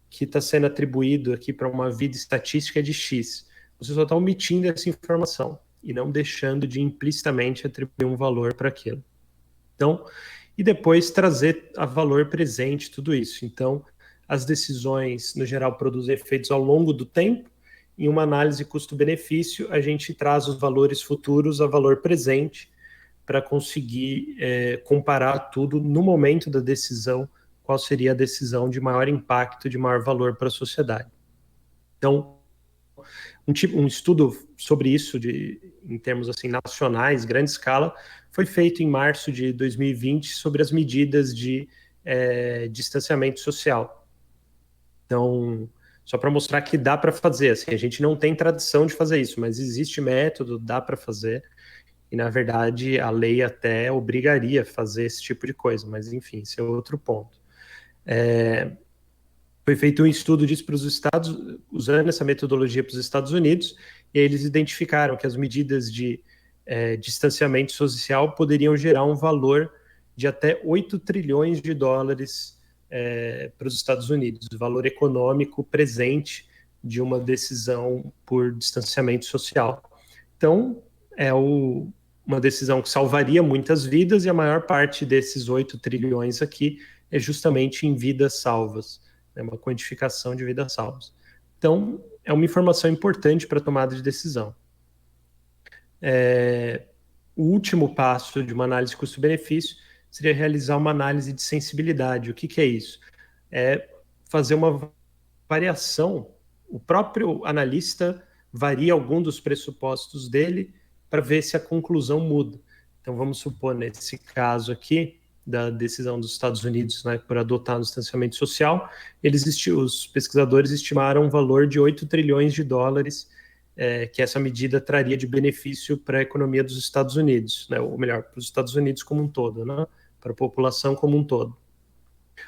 que está sendo atribuído aqui para uma vida estatística é de X. Você só está omitindo essa informação e não deixando de implicitamente atribuir um valor para aquilo. Então, e depois trazer a valor presente tudo isso. Então, as decisões, no geral, produzem efeitos ao longo do tempo, em uma análise custo-benefício, a gente traz os valores futuros a valor presente para conseguir comparar tudo no momento da decisão, qual seria a decisão de maior impacto, de maior valor para a sociedade. Então, um estudo sobre isso, em termos assim, nacionais, grande escala, foi feito em março de 2020 sobre as medidas de distanciamento social. Então, só para mostrar que dá para fazer, assim, a gente não tem tradição de fazer isso, mas existe método, dá para fazer, e na verdade a lei até obrigaria a fazer esse tipo de coisa, mas enfim, esse é outro ponto. Foi feito um estudo disso para os Estados, usando essa metodologia para os Estados Unidos, e eles identificaram que as medidas de distanciamento social poderiam gerar um valor de até 8 trilhões de dólares para os Estados Unidos, o valor econômico presente de uma decisão por distanciamento social. Então, uma decisão que salvaria muitas vidas, e a maior parte desses 8 trilhões aqui é justamente em vidas salvas, uma quantificação de vidas salvas. Então, é uma informação importante para a tomada de decisão. O último passo de uma análise custo-benefício seria realizar uma análise de sensibilidade. O que é isso? É fazer uma variação. O próprio analista varia algum dos pressupostos dele para ver se a conclusão muda. Então, vamos supor, nesse caso aqui, da decisão dos Estados Unidos, né, por adotar o distanciamento social, os pesquisadores estimaram um valor de 8 trilhões de dólares que essa medida traria de benefício para a economia dos Estados Unidos, né, ou melhor, para os Estados Unidos como um todo, né, para a população como um todo.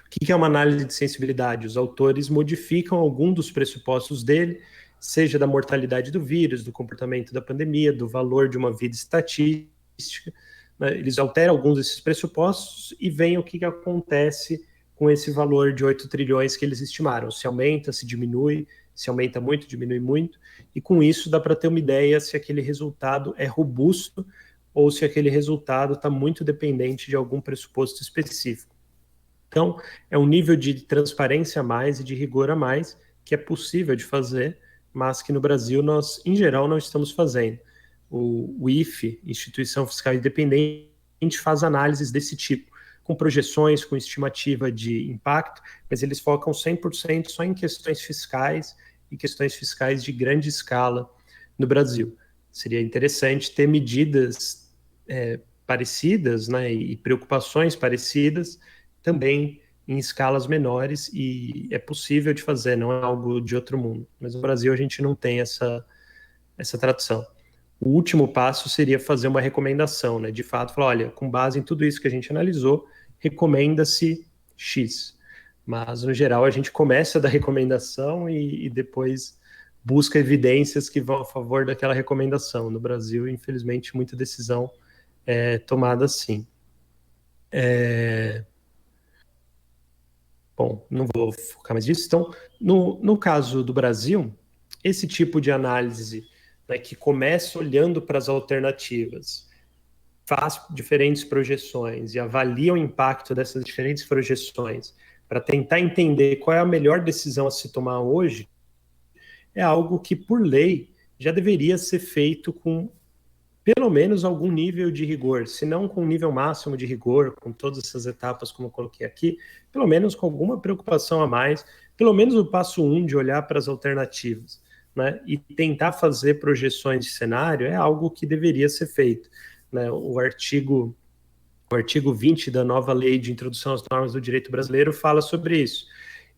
O que é uma análise de sensibilidade? Os autores modificam algum dos pressupostos dele, seja da mortalidade do vírus, do comportamento da pandemia, do valor de uma vida estatística, né? Eles alteram alguns desses pressupostos e veem o que acontece com esse valor de 8 trilhões que eles estimaram. Se aumenta, se diminui, se aumenta muito, diminui muito, e com isso dá para ter uma ideia se aquele resultado é robusto ou se aquele resultado está muito dependente de algum pressuposto específico. Então, é um nível de transparência a mais e de rigor a mais que é possível de fazer, mas que no Brasil nós, em geral, não estamos fazendo. O IFE, Instituição Fiscal Independente, faz análises desse tipo, com projeções, com estimativa de impacto, mas eles focam 100% só em questões fiscais e questões fiscais de grande escala no Brasil. Seria interessante ter medidas parecidas, né, e preocupações parecidas também em escalas menores, e é possível de fazer, não é algo de outro mundo. Mas no Brasil a gente não tem essa tradição. O último passo seria fazer uma recomendação, né? De fato, falar, olha, com base em tudo isso que a gente analisou, recomenda-se X. Mas, no geral, a gente começa da recomendação e depois busca evidências que vão a favor daquela recomendação. No Brasil, infelizmente, muita decisão é tomada assim. Bom, não vou focar mais nisso. Então, no caso do Brasil, esse tipo de análise, né, que começa olhando para as alternativas, faz diferentes projeções e avalia o impacto dessas diferentes projeções para tentar entender qual é a melhor decisão a se tomar hoje, é algo que, por lei, já deveria ser feito com pelo menos algum nível de rigor, se não com um nível máximo de rigor, com todas essas etapas como eu coloquei aqui, pelo menos com alguma preocupação a mais, pelo menos o passo 1 de olhar para as alternativas, né, e tentar fazer projeções de cenário é algo que deveria ser feito, né? O artigo 20 da nova lei de introdução às normas do direito brasileiro fala sobre isso.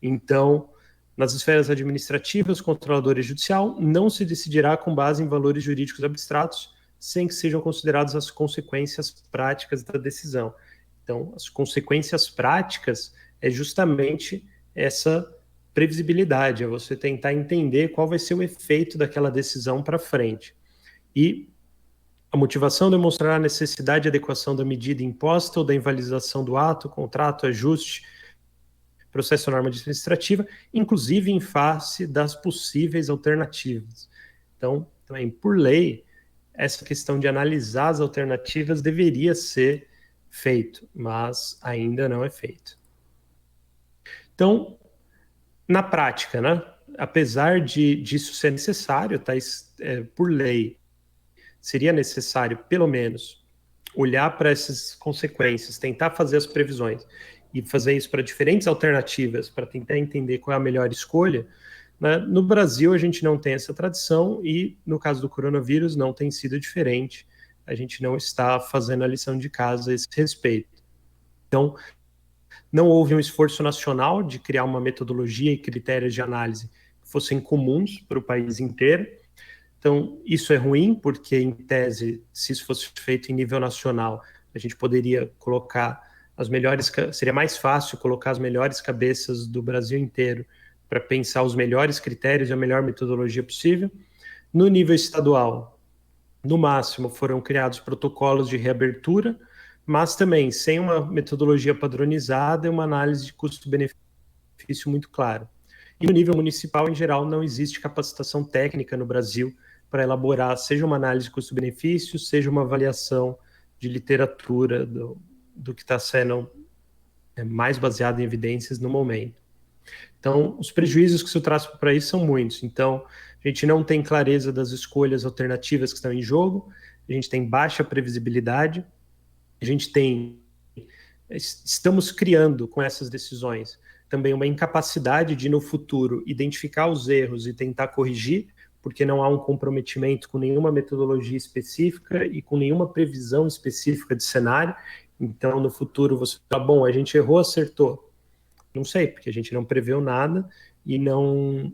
Então, nas esferas administrativas, controladora e judicial, não se decidirá com base em valores jurídicos abstratos, sem que sejam consideradas as consequências práticas da decisão. Então, as consequências práticas é justamente essa previsibilidade, é você tentar entender qual vai ser o efeito daquela decisão para frente. E a motivação demonstrará a necessidade e adequação da medida imposta ou da invalidação do ato, contrato, ajuste, processo ou norma administrativa, inclusive em face das possíveis alternativas. Então, também, por lei, essa questão de analisar as alternativas deveria ser feito, mas ainda não é feito. Então, na prática, né, apesar disso ser necessário, tá, por lei, seria necessário, pelo menos, olhar para essas consequências, tentar fazer as previsões e fazer isso para diferentes alternativas, para tentar entender qual é a melhor escolha, né? No Brasil, a gente não tem essa tradição e, no caso do coronavírus, não tem sido diferente. A gente não está fazendo a lição de casa a esse respeito. Então, não houve um esforço nacional de criar uma metodologia e critérios de análise que fossem comuns para o país inteiro. Então, isso é ruim, porque, em tese, se isso fosse feito em nível nacional, a gente poderia colocar as melhores... Seria mais fácil colocar as melhores cabeças do Brasil inteiro para pensar os melhores critérios e a melhor metodologia possível. No nível estadual, no máximo, foram criados protocolos de reabertura, mas também sem uma metodologia padronizada e uma análise de custo-benefício muito clara. E no nível municipal, em geral, não existe capacitação técnica no Brasil para elaborar, seja uma análise de custo-benefício, seja uma avaliação de literatura do que está sendo mais baseado em evidências no momento. Então, os prejuízos que isso traz para isso são muitos. Então, a gente não tem clareza das escolhas alternativas que estão em jogo, a gente tem baixa previsibilidade, estamos criando com essas decisões também uma incapacidade de, no futuro, identificar os erros e tentar corrigir, porque não há um comprometimento com nenhuma metodologia específica e com nenhuma previsão específica de cenário. Então, no futuro, você fala, bom, a gente errou, acertou. Não sei, porque a gente não preveu nada e não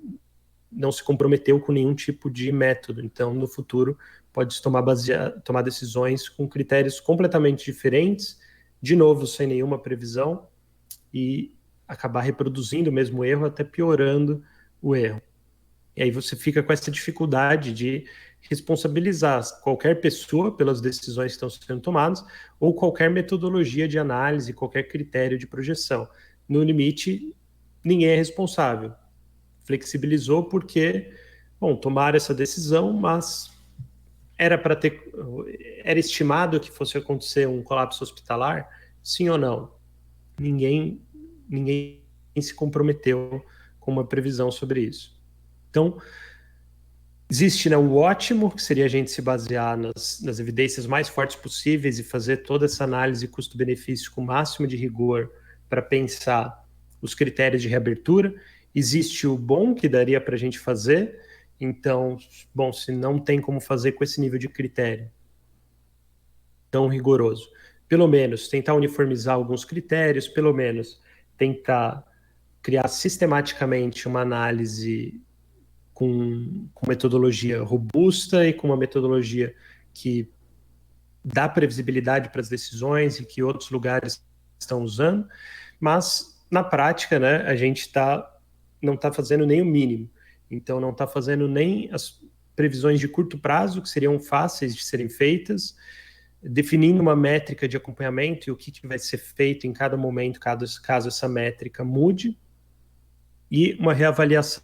se comprometeu com nenhum tipo de método. Então, no futuro, pode tomar decisões com critérios completamente diferentes, de novo, sem nenhuma previsão, e acabar reproduzindo o mesmo erro, até piorando o erro. E aí você fica com essa dificuldade de responsabilizar qualquer pessoa pelas decisões que estão sendo tomadas, ou qualquer metodologia de análise, qualquer critério de projeção. No limite, ninguém é responsável. Flexibilizou porque, bom, tomaram essa decisão, mas era estimado que fosse acontecer um colapso hospitalar? Sim ou não? Ninguém se comprometeu com uma previsão sobre isso. Então, existe, né, o ótimo, que seria a gente se basear nas evidências mais fortes possíveis e fazer toda essa análise custo-benefício com o máximo de rigor para pensar os critérios de reabertura. Existe o bom, que daria para a gente fazer. Então, bom, se não tem como fazer com esse nível de critério tão rigoroso, pelo menos tentar uniformizar alguns critérios, pelo menos tentar criar sistematicamente uma análise com metodologia robusta e com uma metodologia que dá previsibilidade para as decisões e que outros lugares estão usando, mas na prática, né, a gente não está fazendo nem o mínimo. Então não está fazendo nem as previsões de curto prazo, que seriam fáceis de serem feitas, definindo uma métrica de acompanhamento e o que vai ser feito em cada momento, caso essa métrica mude, e uma reavaliação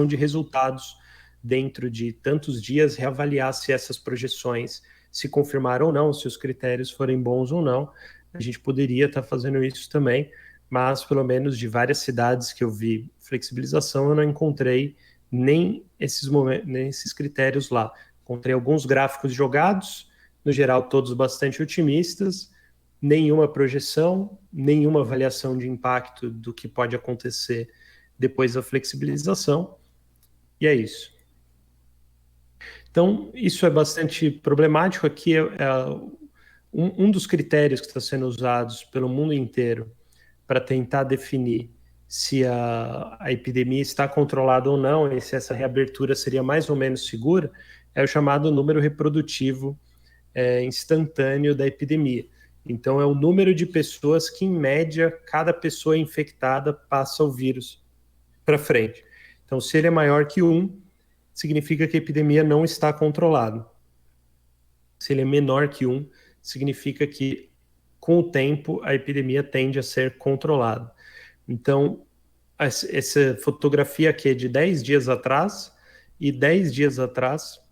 de resultados dentro de tantos dias, reavaliar se essas projeções se confirmaram ou não, se os critérios forem bons ou não. A gente poderia estar fazendo isso também, mas pelo menos de várias cidades que eu vi flexibilização, eu não encontrei nem esses critérios lá. Encontrei alguns gráficos jogados, no geral todos bastante otimistas, nenhuma projeção, nenhuma avaliação de impacto do que pode acontecer depois da flexibilização, e é isso. Então, isso é bastante problemático. Aqui um dos critérios que está sendo usados pelo mundo inteiro para tentar definir se a epidemia está controlada ou não, e se essa reabertura seria mais ou menos segura, é o chamado número reprodutivo instantâneo da epidemia. Então, é o número de pessoas que, em média, cada pessoa infectada passa o vírus para frente. Então, se ele é maior que 1, significa que a epidemia não está controlada. Se ele é menor que 1, significa que, com o tempo, a epidemia tende a ser controlada. Então, essa fotografia aqui é de 10 dias atrás, e 10 dias atrás...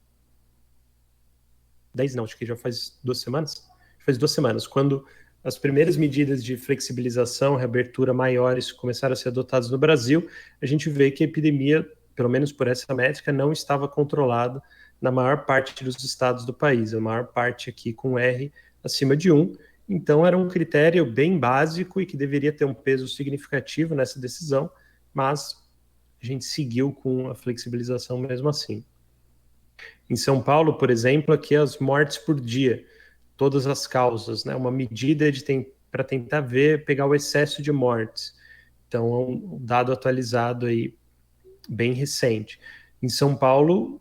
10 não, acho que já faz 2 semanas? Faz 2 semanas, quando as primeiras medidas de flexibilização, reabertura maiores começaram a ser adotadas no Brasil, a gente vê que a epidemia pelo menos por essa métrica, não estava controlado na maior parte dos estados do país, a maior parte aqui com R acima de 1. Então, era um critério bem básico e que deveria ter um peso significativo nessa decisão, mas a gente seguiu com a flexibilização mesmo assim. Em São Paulo, por exemplo, aqui as mortes por dia, todas as causas, né? Uma medida para tentar pegar o excesso de mortes. Então, é um dado atualizado aí, bem recente. Em São Paulo,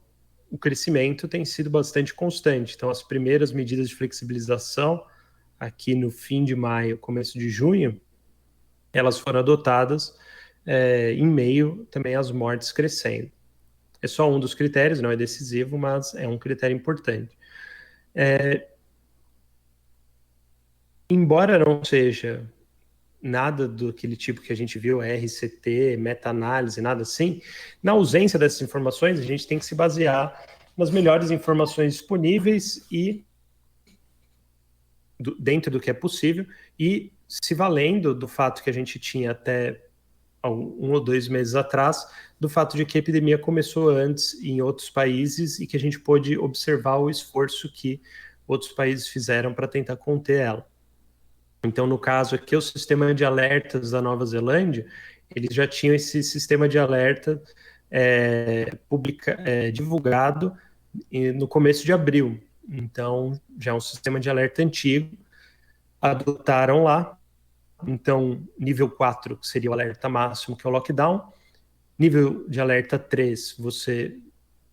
o crescimento tem sido bastante constante. Então, as primeiras medidas de flexibilização, aqui no fim de maio, começo de junho, elas foram adotadas em meio também às mortes crescendo. É só um dos critérios, não é decisivo, mas é um critério importante. Embora não seja nada daquele tipo que a gente viu, RCT, meta-análise, nada assim, na ausência dessas informações, a gente tem que se basear nas melhores informações disponíveis e dentro do que é possível, e se valendo do fato que a gente tinha até 1 ou 2 meses atrás, do fato de que a epidemia começou antes em outros países e que a gente pôde observar o esforço que outros países fizeram para tentar conter ela. Então, no caso aqui, o sistema de alertas da Nova Zelândia, eles já tinham esse sistema de alerta divulgado no começo de abril. Então, já é um sistema de alerta antigo, adotaram lá. Então, nível 4, que seria o alerta máximo, que é o lockdown. Nível de alerta 3, você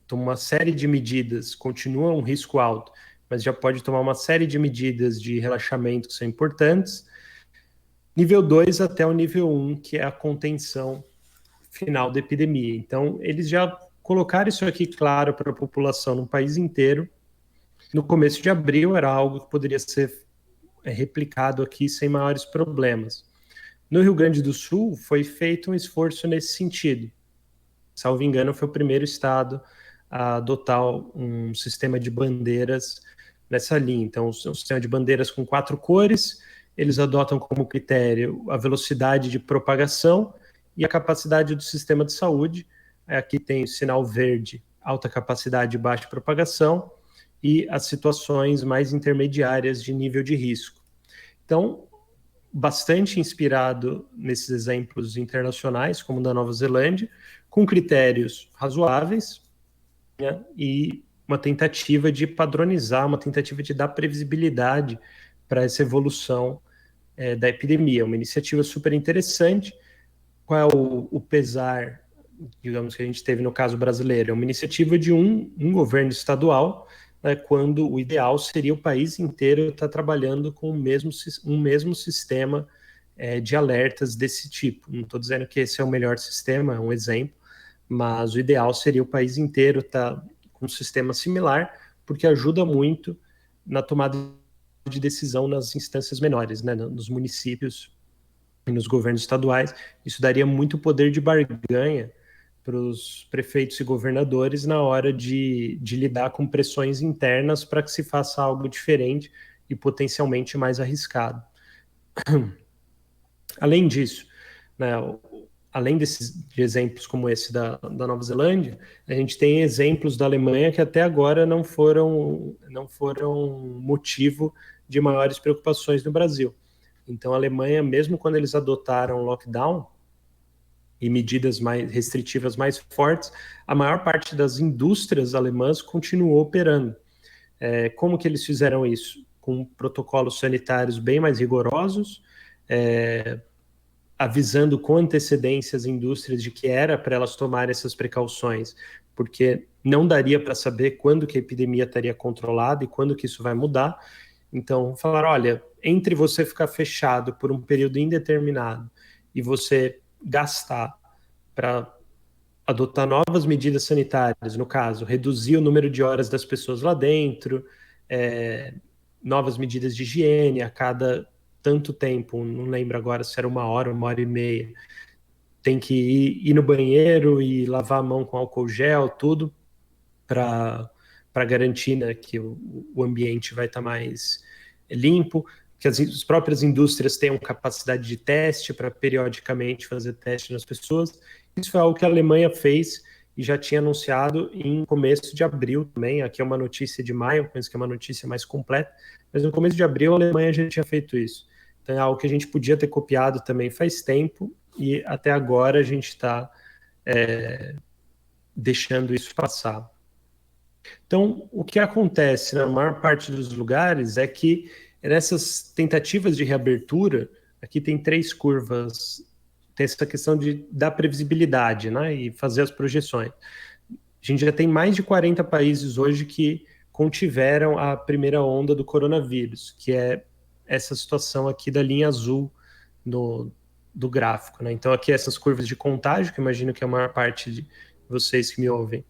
toma uma série de medidas, continua um risco alto, mas já pode tomar uma série de medidas de relaxamento que são importantes. Nível 2 até o nível 1, que é a contenção final da epidemia. Então, eles já colocaram isso aqui claro para a população no país inteiro. No começo de abril, era algo que poderia ser replicado aqui sem maiores problemas. No Rio Grande do Sul, foi feito um esforço nesse sentido. Salvo engano, foi o primeiro estado a adotar um sistema de bandeiras nessa linha. Então, um sistema de bandeiras com 4 cores, eles adotam como critério a velocidade de propagação e a capacidade do sistema de saúde. Aqui tem o sinal verde, alta capacidade e baixa propagação, e as situações mais intermediárias de nível de risco. Então, bastante inspirado nesses exemplos internacionais, como o da Nova Zelândia, com critérios razoáveis, né, e uma tentativa de padronizar, uma tentativa de dar previsibilidade para essa evolução da epidemia. Uma iniciativa super interessante. Qual é o pesar, digamos, que a gente teve no caso brasileiro? É uma iniciativa de um governo estadual, né, quando o ideal seria o país inteiro estar trabalhando com um mesmo sistema de alertas desse tipo. Não estou dizendo que esse é o melhor sistema, é um exemplo, mas o ideal seria o país inteiro estar com um sistema similar, porque ajuda muito na tomada de decisão nas instâncias menores, né, nos municípios e nos governos estaduais. Isso daria muito poder de barganha para os prefeitos e governadores na hora de lidar com pressões internas para que se faça algo diferente e potencialmente mais arriscado. Além disso, né, além de exemplos como esse da Nova Zelândia, a gente tem exemplos da Alemanha que até agora não foram motivo de maiores preocupações no Brasil. Então, a Alemanha, mesmo quando eles adotaram lockdown e medidas mais restritivas mais fortes, a maior parte das indústrias alemãs continuou operando. Como que eles fizeram isso? Com protocolos sanitários bem mais rigorosos, avisando com antecedência as indústrias de que era para elas tomarem essas precauções, porque não daria para saber quando que a epidemia estaria controlada e quando que isso vai mudar. Então, falaram, olha, entre você ficar fechado por um período indeterminado e você gastar para adotar novas medidas sanitárias, no caso, reduzir o número de horas das pessoas lá dentro, novas medidas de higiene a cada tanto tempo, não lembro agora se era 1 hora e meia, tem que ir no banheiro e lavar a mão com álcool gel, tudo, para garantir, né, que o ambiente vai estar mais limpo, que as próprias indústrias tenham capacidade de teste para periodicamente fazer teste nas pessoas. Isso foi algo que a Alemanha fez e já tinha anunciado em começo de abril também. Aqui é uma notícia de maio, penso que é uma notícia mais completa, mas no começo de abril a Alemanha já tinha feito isso. Então é algo que a gente podia ter copiado também faz tempo, e até agora a gente está deixando isso passar. Então, o que acontece na maior parte dos lugares é que nessas tentativas de reabertura, aqui tem 3 curvas, tem essa questão da previsibilidade, né, e fazer as projeções. A gente já tem mais de 40 países hoje que contiveram a primeira onda do coronavírus, que é essa situação aqui da linha azul do gráfico, né? Então, aqui essas curvas de contágio, que eu imagino que a maior parte de vocês que me ouvem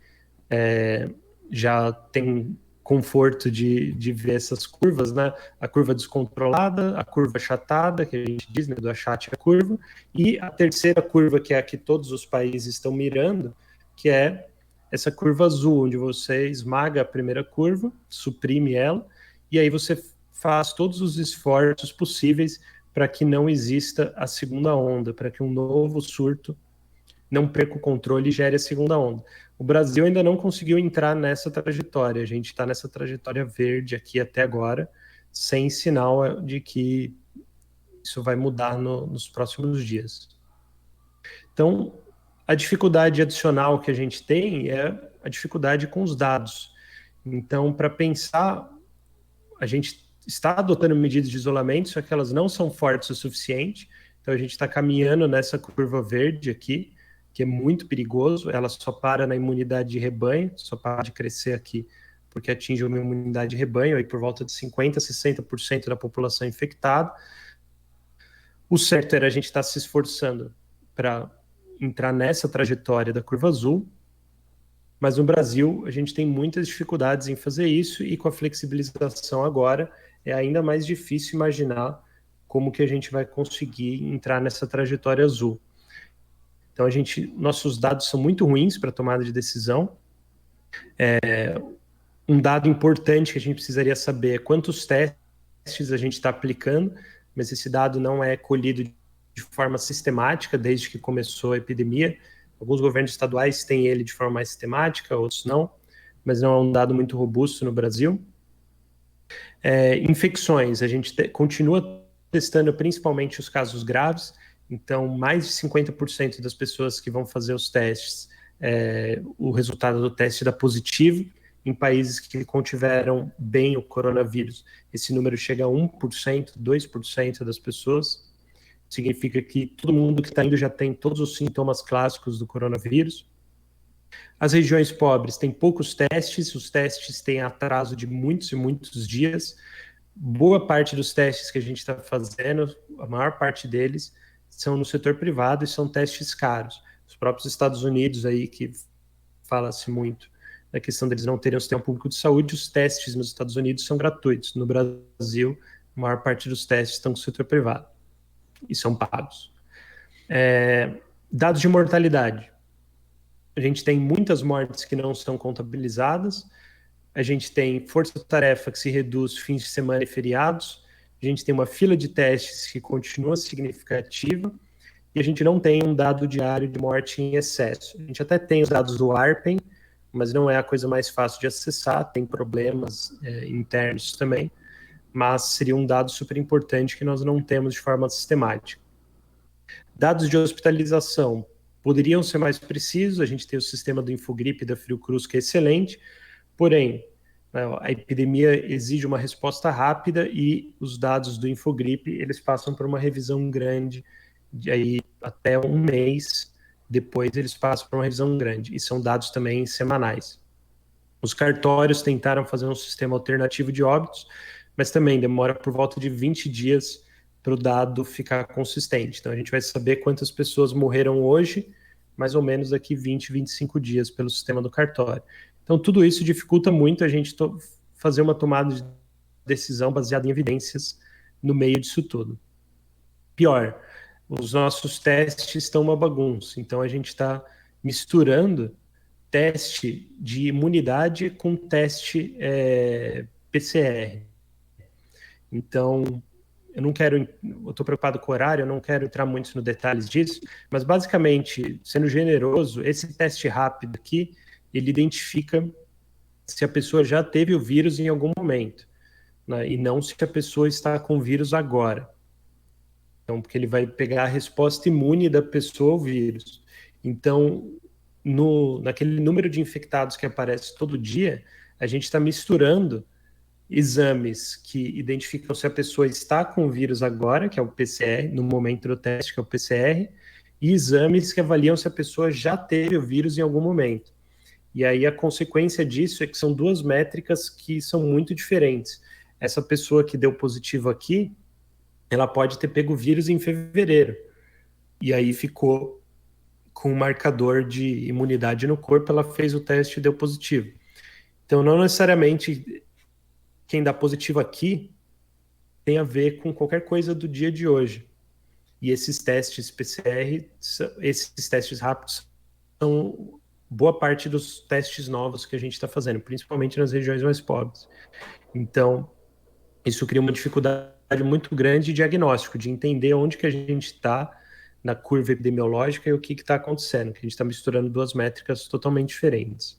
já tem conforto de ver essas curvas, né? A curva descontrolada, a curva achatada, que a gente diz, né, do achat a curva, e a terceira curva, que é a que todos os países estão mirando, que é essa curva azul, onde você esmaga a primeira curva, suprime ela, e aí você faz todos os esforços possíveis para que não exista a segunda onda, para que um novo surto não perca o controle e gere a segunda onda. O Brasil ainda não conseguiu entrar nessa trajetória. A gente está nessa trajetória verde aqui até agora, sem sinal de que isso vai mudar nos próximos dias. Então, a dificuldade adicional que a gente tem é a dificuldade com os dados. Então, para pensar, a gente está adotando medidas de isolamento, só que elas não são fortes o suficiente. Então, a gente está caminhando nessa curva verde aqui, que é muito perigoso. Ela só para na imunidade de rebanho, só para de crescer aqui, porque atinge uma imunidade de rebanho, aí por volta de 50% a 60% da população infectada. O certo era a gente estar se esforçando para entrar nessa trajetória da curva azul, mas no Brasil a gente tem muitas dificuldades em fazer isso, e com a flexibilização agora é ainda mais difícil imaginar como que a gente vai conseguir entrar nessa trajetória azul. Então nossos dados são muito ruins para tomada de decisão. Um dado importante que a gente precisaria saber é quantos testes a gente está aplicando, mas esse dado não é colhido de forma sistemática desde que começou a epidemia. Alguns governos estaduais têm ele de forma mais sistemática, outros não, mas não é um dado muito robusto no Brasil. Infecções, a gente continua testando principalmente os casos graves, então mais de 50% das pessoas que vão fazer os testes, o resultado do teste dá positivo. Em países que contiveram bem o coronavírus, esse número chega a 1%, 2% das pessoas. Significa que todo mundo que está indo já tem todos os sintomas clássicos do coronavírus. As regiões pobres têm poucos testes, os testes têm atraso de muitos e muitos dias. Boa parte dos testes que a gente está fazendo, a maior parte deles, são no setor privado e são testes caros. Os próprios Estados Unidos aí, que fala-se muito da questão deles não terem um sistema público de saúde, os testes nos Estados Unidos são gratuitos. No Brasil, a maior parte dos testes estão no setor privado e são pagos. Dados de mortalidade. A gente tem muitas mortes que não são contabilizadas, a gente tem força-tarefa que se reduz fins de semana e feriados, a gente tem uma fila de testes que continua significativa, e a gente não tem um dado diário de morte em excesso. A gente até tem os dados do ARPEN, mas não é a coisa mais fácil de acessar, tem problemas internos também, mas seria um dado super importante que nós não temos de forma sistemática. Dados de hospitalização poderiam ser mais precisos, a gente tem o sistema do Infogripe da Fiocruz, que é excelente, porém, a epidemia exige uma resposta rápida e os dados do Infogripe, eles passam por uma revisão grande, de aí até um mês depois eles passam por uma revisão grande, e são dados também semanais. Os cartórios tentaram fazer um sistema alternativo de óbitos, mas também demora por volta de 20 dias para o dado ficar consistente. Então a gente vai saber quantas pessoas morreram hoje, mais ou menos daqui 20, 25 dias pelo sistema do cartório. Então tudo isso dificulta muito a gente fazer uma tomada de decisão baseada em evidências no meio disso tudo. Pior, os nossos testes estão uma bagunça, então a gente está misturando teste de imunidade com teste PCR. Então, eu estou preocupado com o horário, eu não quero entrar muito nos detalhes disso, mas basicamente, sendo generoso, esse teste rápido aqui, ele identifica se a pessoa já teve o vírus em algum momento, né, e não se a pessoa está com o vírus agora. Então, porque ele vai pegar a resposta imune da pessoa ao vírus. Então, naquele número de infectados que aparece todo dia, a gente está misturando exames que identificam se a pessoa está com o vírus agora, que é o PCR, no momento do teste, que é o PCR, e exames que avaliam se a pessoa já teve o vírus em algum momento. E aí a consequência disso é que são duas métricas que são muito diferentes. Essa pessoa que deu positivo aqui, ela pode ter pego o vírus em fevereiro, e aí ficou com um marcador de imunidade no corpo, ela fez o teste e deu positivo. Então, não necessariamente quem dá positivo aqui tem a ver com qualquer coisa do dia de hoje. E esses testes PCR, esses testes rápidos, são boa parte dos testes novos que a gente está fazendo, principalmente nas regiões mais pobres. Então, isso cria uma dificuldade muito grande de diagnóstico, de entender onde que a gente está na curva epidemiológica e o que está acontecendo, que a gente está misturando duas métricas totalmente diferentes.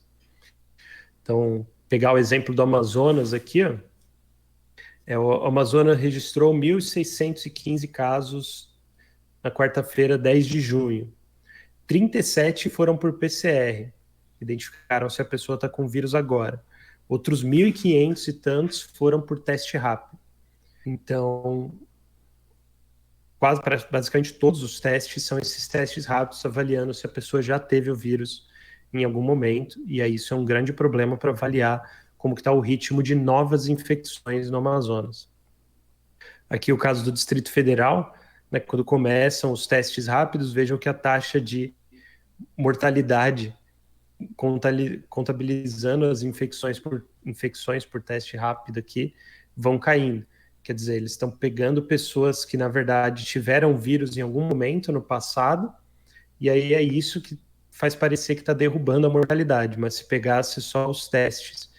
Então, pegar o exemplo do Amazonas aqui, ó, o Amazonas registrou 1.615 casos na quarta-feira, 10 de junho. 37 foram por PCR, identificaram se a pessoa está com vírus agora. Outros 1.500 e tantos foram por teste rápido. Então, basicamente todos os testes são esses testes rápidos avaliando se a pessoa já teve o vírus em algum momento, e aí isso é um grande problema para avaliar como está o ritmo de novas infecções no Amazonas. Aqui o caso do Distrito Federal, né, quando começam os testes rápidos, vejam que a taxa de mortalidade contabilizando as infecções por teste rápido aqui, vão caindo. Quer dizer, eles estão pegando pessoas que, na verdade, tiveram vírus em algum momento no passado, e aí é isso que faz parecer que está derrubando a mortalidade, mas se pegasse só os testes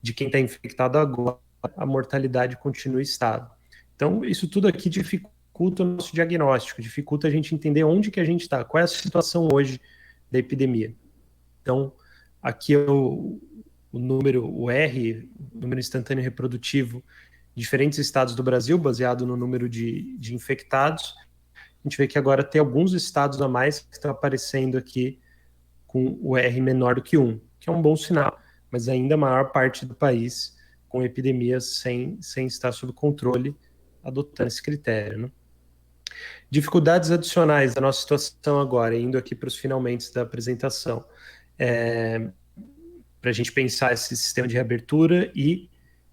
de quem está infectado agora, a mortalidade continua estável. Então, isso tudo aqui dificulta o nosso diagnóstico, dificulta a gente entender onde que a gente está, qual é a situação hoje da epidemia. Então, aqui é o número, o R, número instantâneo reprodutivo, diferentes estados do Brasil, baseado no número de infectados. A gente vê que agora tem alguns estados a mais que estão aparecendo aqui com o R menor do que 1, que é um bom sinal, mas ainda a maior parte do país com epidemias sem estar sob controle, adotando esse critério, né? Dificuldades adicionais da nossa situação agora, indo aqui para os finalmente da apresentação, para a gente pensar esse sistema de reabertura e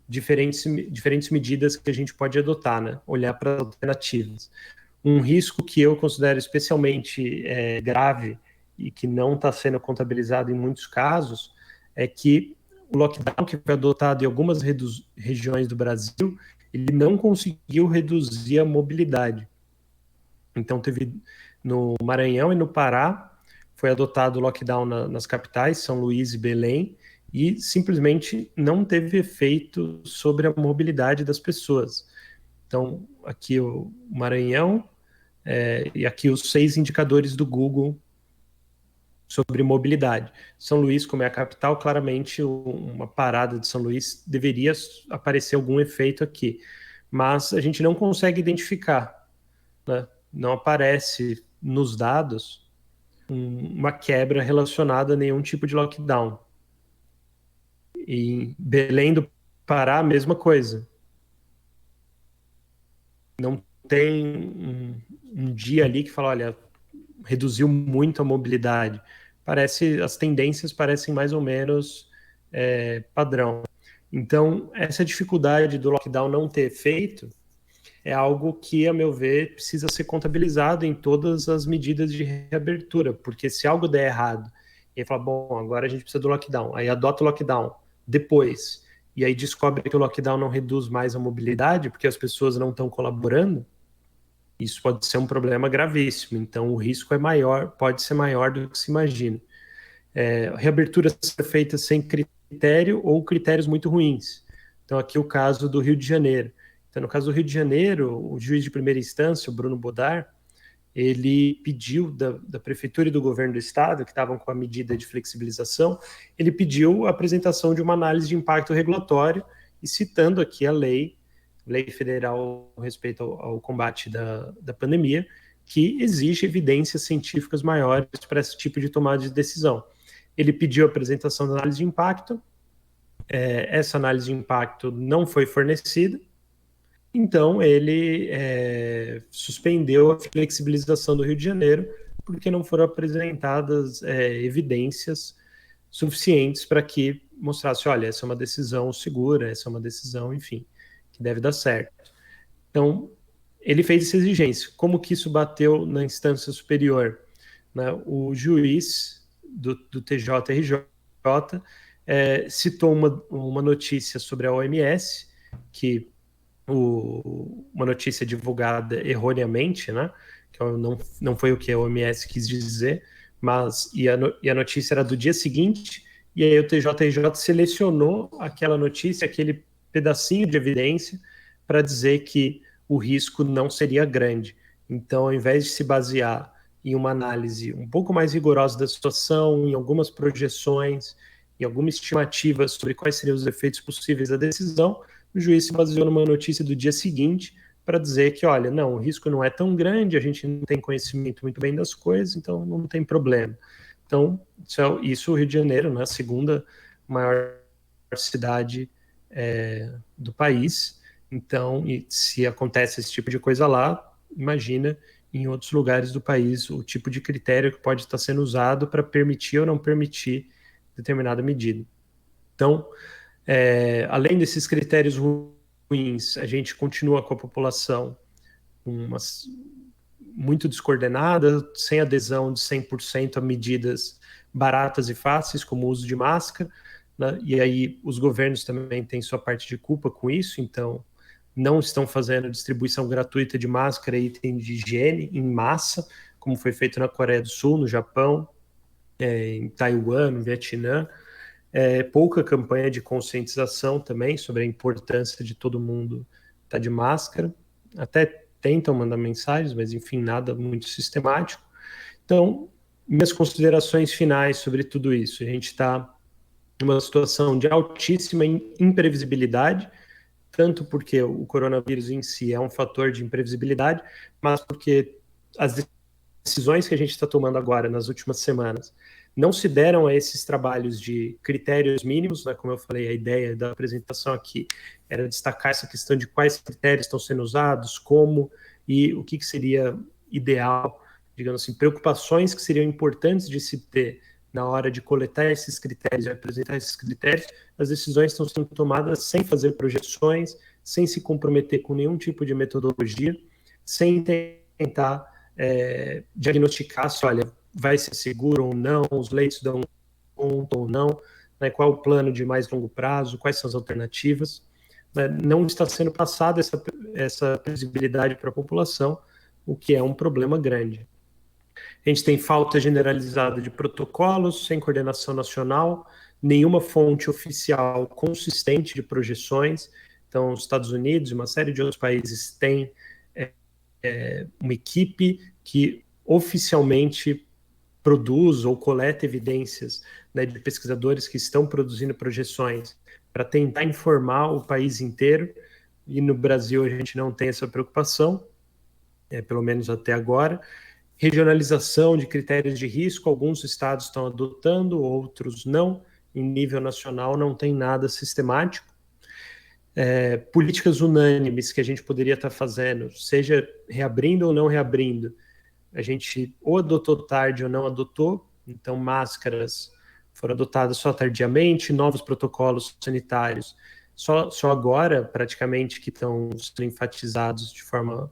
diferentes medidas que a gente pode adotar, né? Olhar para alternativas. Um risco que eu considero especialmente grave e que não está sendo contabilizado em muitos casos é que o lockdown que foi adotado em algumas regiões do Brasil, ele não conseguiu reduzir a mobilidade. Então, teve no Maranhão e no Pará, foi adotado o lockdown nas capitais, São Luís e Belém, e simplesmente não teve efeito sobre a mobilidade das pessoas. Então, aqui o Maranhão, e aqui os 6 indicadores do Google sobre mobilidade. São Luís, como é a capital, claramente uma parada de São Luís deveria aparecer algum efeito aqui, mas a gente não consegue identificar, né? Não aparece nos dados uma quebra relacionada a nenhum tipo de lockdown. Em Belém do Pará, a mesma coisa. Não tem um dia ali que fala, olha, reduziu muito a mobilidade. As tendências parecem mais ou menos padrão. Então, essa dificuldade do lockdown não ter efeito é algo que, a meu ver, precisa ser contabilizado em todas as medidas de reabertura, porque se algo der errado, e aí fala, bom, agora a gente precisa do lockdown, aí adota o lockdown depois, e aí descobre que o lockdown não reduz mais a mobilidade, porque as pessoas não estão colaborando, isso pode ser um problema gravíssimo. Então, o risco é maior, pode ser maior do que se imagina. Reabertura ser feita sem critério ou critérios muito ruins. Então, aqui o caso do Rio de Janeiro. Então, no caso do Rio de Janeiro, o juiz de primeira instância, o Bruno Bodar, ele pediu da Prefeitura e do Governo do Estado, que estavam com a medida de flexibilização, ele pediu a apresentação de uma análise de impacto regulatório, e citando aqui a lei federal a respeito ao combate da pandemia, que exige evidências científicas maiores para esse tipo de tomada de decisão. Ele pediu a apresentação da análise de impacto, essa análise de impacto não foi fornecida, então ele suspendeu a flexibilização do Rio de Janeiro, porque não foram apresentadas evidências suficientes para que mostrasse, olha, essa é uma decisão segura, essa é uma decisão, enfim, que deve dar certo. Então, ele fez essa exigência. Como que isso bateu na instância superior? Né? O juiz do TJRJ citou uma notícia sobre a OMS, que uma notícia divulgada erroneamente, né? Que não foi o que a OMS quis dizer, mas e a notícia era do dia seguinte, e aí o TJRJ selecionou aquela notícia, aquele pedacinho de evidência, para dizer que o risco não seria grande. Então, ao invés de se basear em uma análise um pouco mais rigorosa da situação, em algumas projeções, em alguma estimativa sobre quais seriam os efeitos possíveis da decisão, o juiz se baseou numa notícia do dia seguinte para dizer que, olha, não, o risco não é tão grande, a gente não tem conhecimento muito bem das coisas, então não tem problema. Então, isso o Rio de Janeiro, né, a segunda maior cidade do país. Então, se acontece esse tipo de coisa lá, imagina em outros lugares do país o tipo de critério que pode estar sendo usado para permitir ou não permitir determinada medida. Então, além desses critérios ruins, a gente continua com a população muito descoordenada, sem adesão de 100% a medidas baratas e fáceis, como o uso de máscara, né? E aí os governos também têm sua parte de culpa com isso, então não estão fazendo distribuição gratuita de máscara e item de higiene em massa, como foi feito na Coreia do Sul, no Japão, em Taiwan, no Vietnã. Pouca campanha de conscientização também sobre a importância de todo mundo estar de máscara. Até tentam mandar mensagens, mas enfim, nada muito sistemático. Então, minhas considerações finais sobre tudo isso. A gente está numa situação de altíssima imprevisibilidade, tanto porque o coronavírus em si é um fator de imprevisibilidade, mas porque as decisões que a gente está tomando agora, nas últimas semanas, não se deram a esses trabalhos de critérios mínimos, né? Como eu falei, a ideia da apresentação aqui era destacar essa questão de quais critérios estão sendo usados, como e o que seria ideal, digamos assim, preocupações que seriam importantes de se ter na hora de coletar esses critérios e apresentar esses critérios. As decisões estão sendo tomadas sem fazer projeções, sem se comprometer com nenhum tipo de metodologia, sem tentar diagnosticar se, olha, vai ser seguro ou não, os leitos dão conta ou não, né, qual é o plano de mais longo prazo, quais são as alternativas. Né, não está sendo passada essa visibilidade para a população, o que é um problema grande. A gente tem falta generalizada de protocolos, sem coordenação nacional, nenhuma fonte oficial consistente de projeções. Então, os Estados Unidos e uma série de outros países têm uma equipe que oficialmente produz ou coleta evidências, né, de pesquisadores que estão produzindo projeções para tentar informar o país inteiro, e no Brasil a gente não tem essa preocupação, pelo menos até agora. Regionalização de critérios de risco, alguns estados estão adotando, outros não, em nível nacional não tem nada sistemático. Políticas unânimes que a gente poderia estar fazendo, seja reabrindo ou não reabrindo, a gente ou adotou tarde ou não adotou, então máscaras foram adotadas só tardiamente, novos protocolos sanitários só agora, praticamente, que estão sendo enfatizados de forma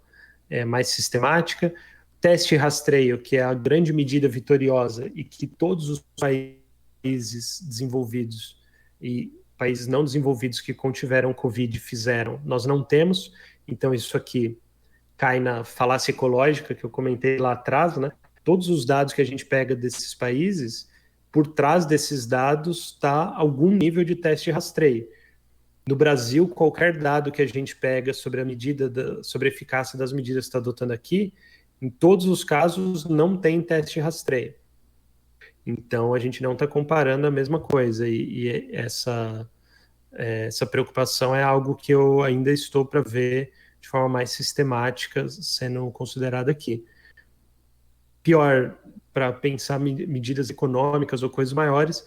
mais sistemática. Teste e rastreio, que é a grande medida vitoriosa e que todos os países desenvolvidos e países não desenvolvidos que contiveram Covid fizeram, nós não temos, então isso aqui cai na falácia ecológica que eu comentei lá atrás, né? Todos os dados que a gente pega desses países, por trás desses dados está algum nível de teste e rastreio. No Brasil, qualquer dado que a gente pega sobre sobre a eficácia das medidas que está adotando aqui, em todos os casos não tem teste de rastreio. Então a gente não está comparando a mesma coisa e essa preocupação é algo que eu ainda estou para ver de forma mais sistemática sendo considerada aqui. Pior, para pensar medidas econômicas ou coisas maiores,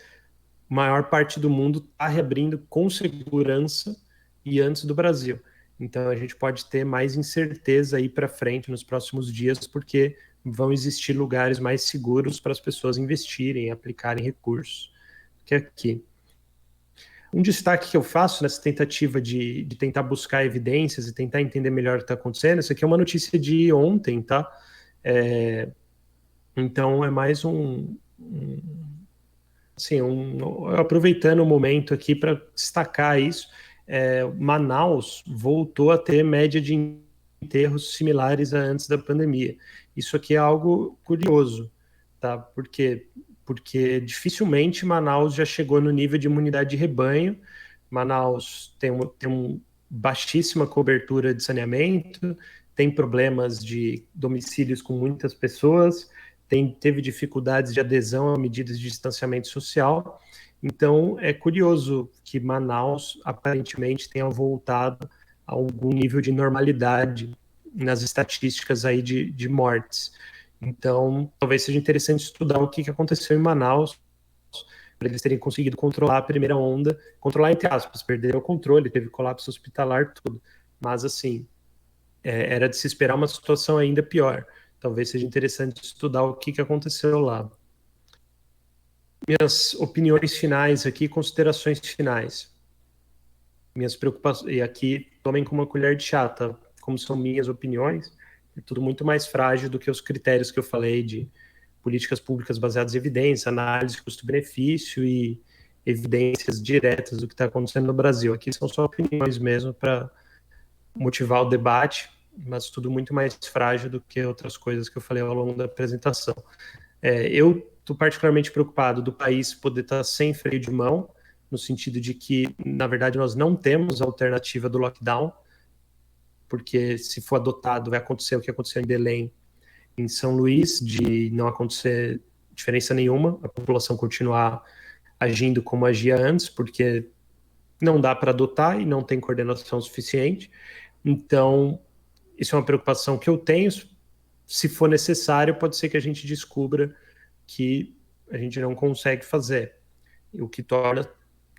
maior parte do mundo está reabrindo com segurança e antes do Brasil. Então a gente pode ter mais incerteza aí para frente nos próximos dias, porque vão existir lugares mais seguros para as pessoas investirem, aplicarem recursos que aqui. Um destaque que eu faço nessa tentativa de tentar buscar evidências e tentar entender melhor o que está acontecendo, isso aqui é uma notícia de ontem, tá? Então é mais assim, aproveitando o momento aqui para destacar isso, Manaus voltou a ter média de enterros similares a antes da pandemia. Isso aqui é algo curioso, tá? Porque dificilmente Manaus já chegou no nível de imunidade de rebanho. Manaus tem baixíssima cobertura de saneamento, tem problemas de domicílios com muitas pessoas, teve dificuldades de adesão a medidas de distanciamento social. Então, é curioso que Manaus aparentemente tenha voltado a algum nível de normalidade nas estatísticas aí de mortes. Então, talvez seja interessante estudar o que aconteceu em Manaus para eles terem conseguido controlar a primeira onda, controlar entre aspas, perderam o controle, teve colapso hospitalar, tudo. Mas, assim, era de se esperar uma situação ainda pior. Talvez seja interessante estudar o que aconteceu lá. Minhas opiniões finais aqui, considerações finais. Minhas preocupações, e aqui tomem com uma colher de chá, tá? Como são minhas opiniões, é tudo muito mais frágil do que os critérios que eu falei de políticas públicas baseadas em evidência, análise custo-benefício e evidências diretas do que está acontecendo no Brasil. Aqui são só opiniões mesmo para motivar o debate, mas tudo muito mais frágil do que outras coisas que eu falei ao longo da apresentação. Eu estou particularmente preocupado do país poder estar sem freio de mão, no sentido de que, na verdade, nós não temos alternativa do lockdown, porque se for adotado vai acontecer o que aconteceu em Belém, em São Luís, de não acontecer diferença nenhuma, a população continuar agindo como agia antes, porque não dá para adotar e não tem coordenação suficiente. Então, isso é uma preocupação que eu tenho. Se for necessário, pode ser que a gente descubra que a gente não consegue fazer, o que torna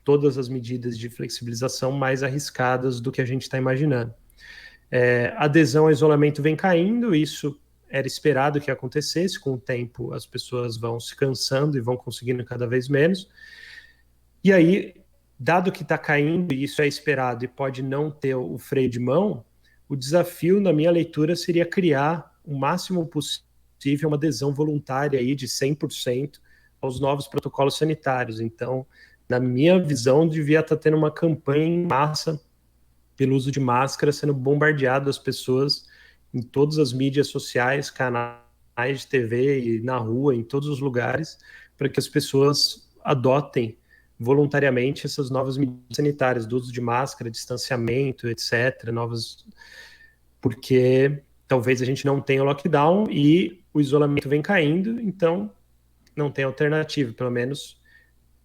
todas as medidas de flexibilização mais arriscadas do que a gente está imaginando. A adesão ao isolamento vem caindo, isso era esperado que acontecesse, com o tempo as pessoas vão se cansando e vão conseguindo cada vez menos. E aí, dado que está caindo, e isso é esperado e pode não ter o freio de mão, o desafio, na minha leitura, seria criar o máximo possível uma adesão voluntária aí de 100% aos novos protocolos sanitários. Então, na minha visão, devia estar tendo uma campanha em massa pelo uso de máscara, sendo bombardeado as pessoas em todas as mídias sociais, canais de TV e na rua, em todos os lugares, para que as pessoas adotem voluntariamente essas novas medidas sanitárias, do uso de máscara, distanciamento, etc., porque talvez a gente não tenha o lockdown e o isolamento vem caindo, então não tem alternativa, pelo menos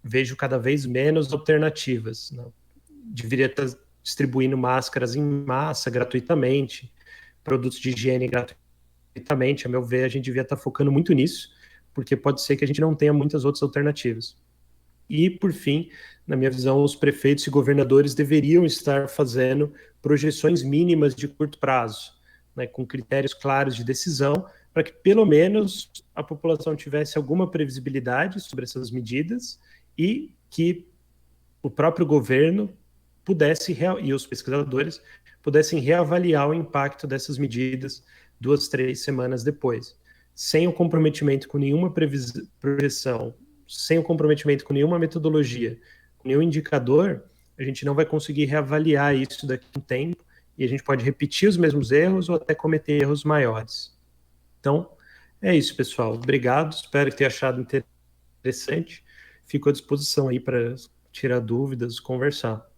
vejo cada vez menos alternativas. Né? Deveria estar distribuindo máscaras em massa, gratuitamente, produtos de higiene gratuitamente, a meu ver, a gente devia estar focando muito nisso, porque pode ser que a gente não tenha muitas outras alternativas. E, por fim, na minha visão, os prefeitos e governadores deveriam estar fazendo projeções mínimas de curto prazo, né, com critérios claros de decisão, para que, pelo menos, a população tivesse alguma previsibilidade sobre essas medidas e que o próprio governo pudesse, e os pesquisadores, pudessem reavaliar o impacto dessas medidas 2, 3 semanas depois, sem o comprometimento com nenhuma projeção, sem o comprometimento com nenhuma metodologia, com nenhum indicador, a gente não vai conseguir reavaliar isso daqui a um tempo e a gente pode repetir os mesmos erros ou até cometer erros maiores. Então, é isso, pessoal. Obrigado, espero que tenha achado interessante. Fico à disposição aí para tirar dúvidas, conversar.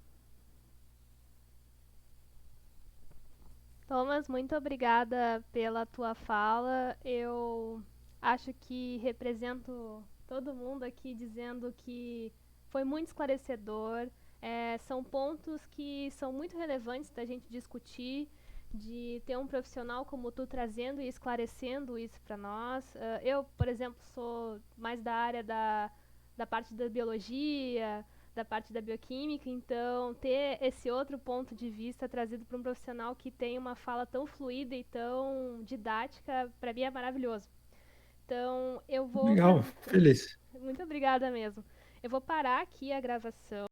Thomas, muito obrigada pela tua fala. Eu acho que represento todo mundo aqui dizendo que foi muito esclarecedor. São pontos que são muito relevantes da gente discutir, de ter um profissional como tu trazendo e esclarecendo isso para nós. Eu, por exemplo, sou mais da área da parte da biologia, da parte da bioquímica, então ter esse outro ponto de vista trazido por um profissional que tem uma fala tão fluida e tão didática, para mim é maravilhoso. Então eu vou Legal, fazer. feliz. Muito obrigada mesmo. Eu vou parar aqui a gravação.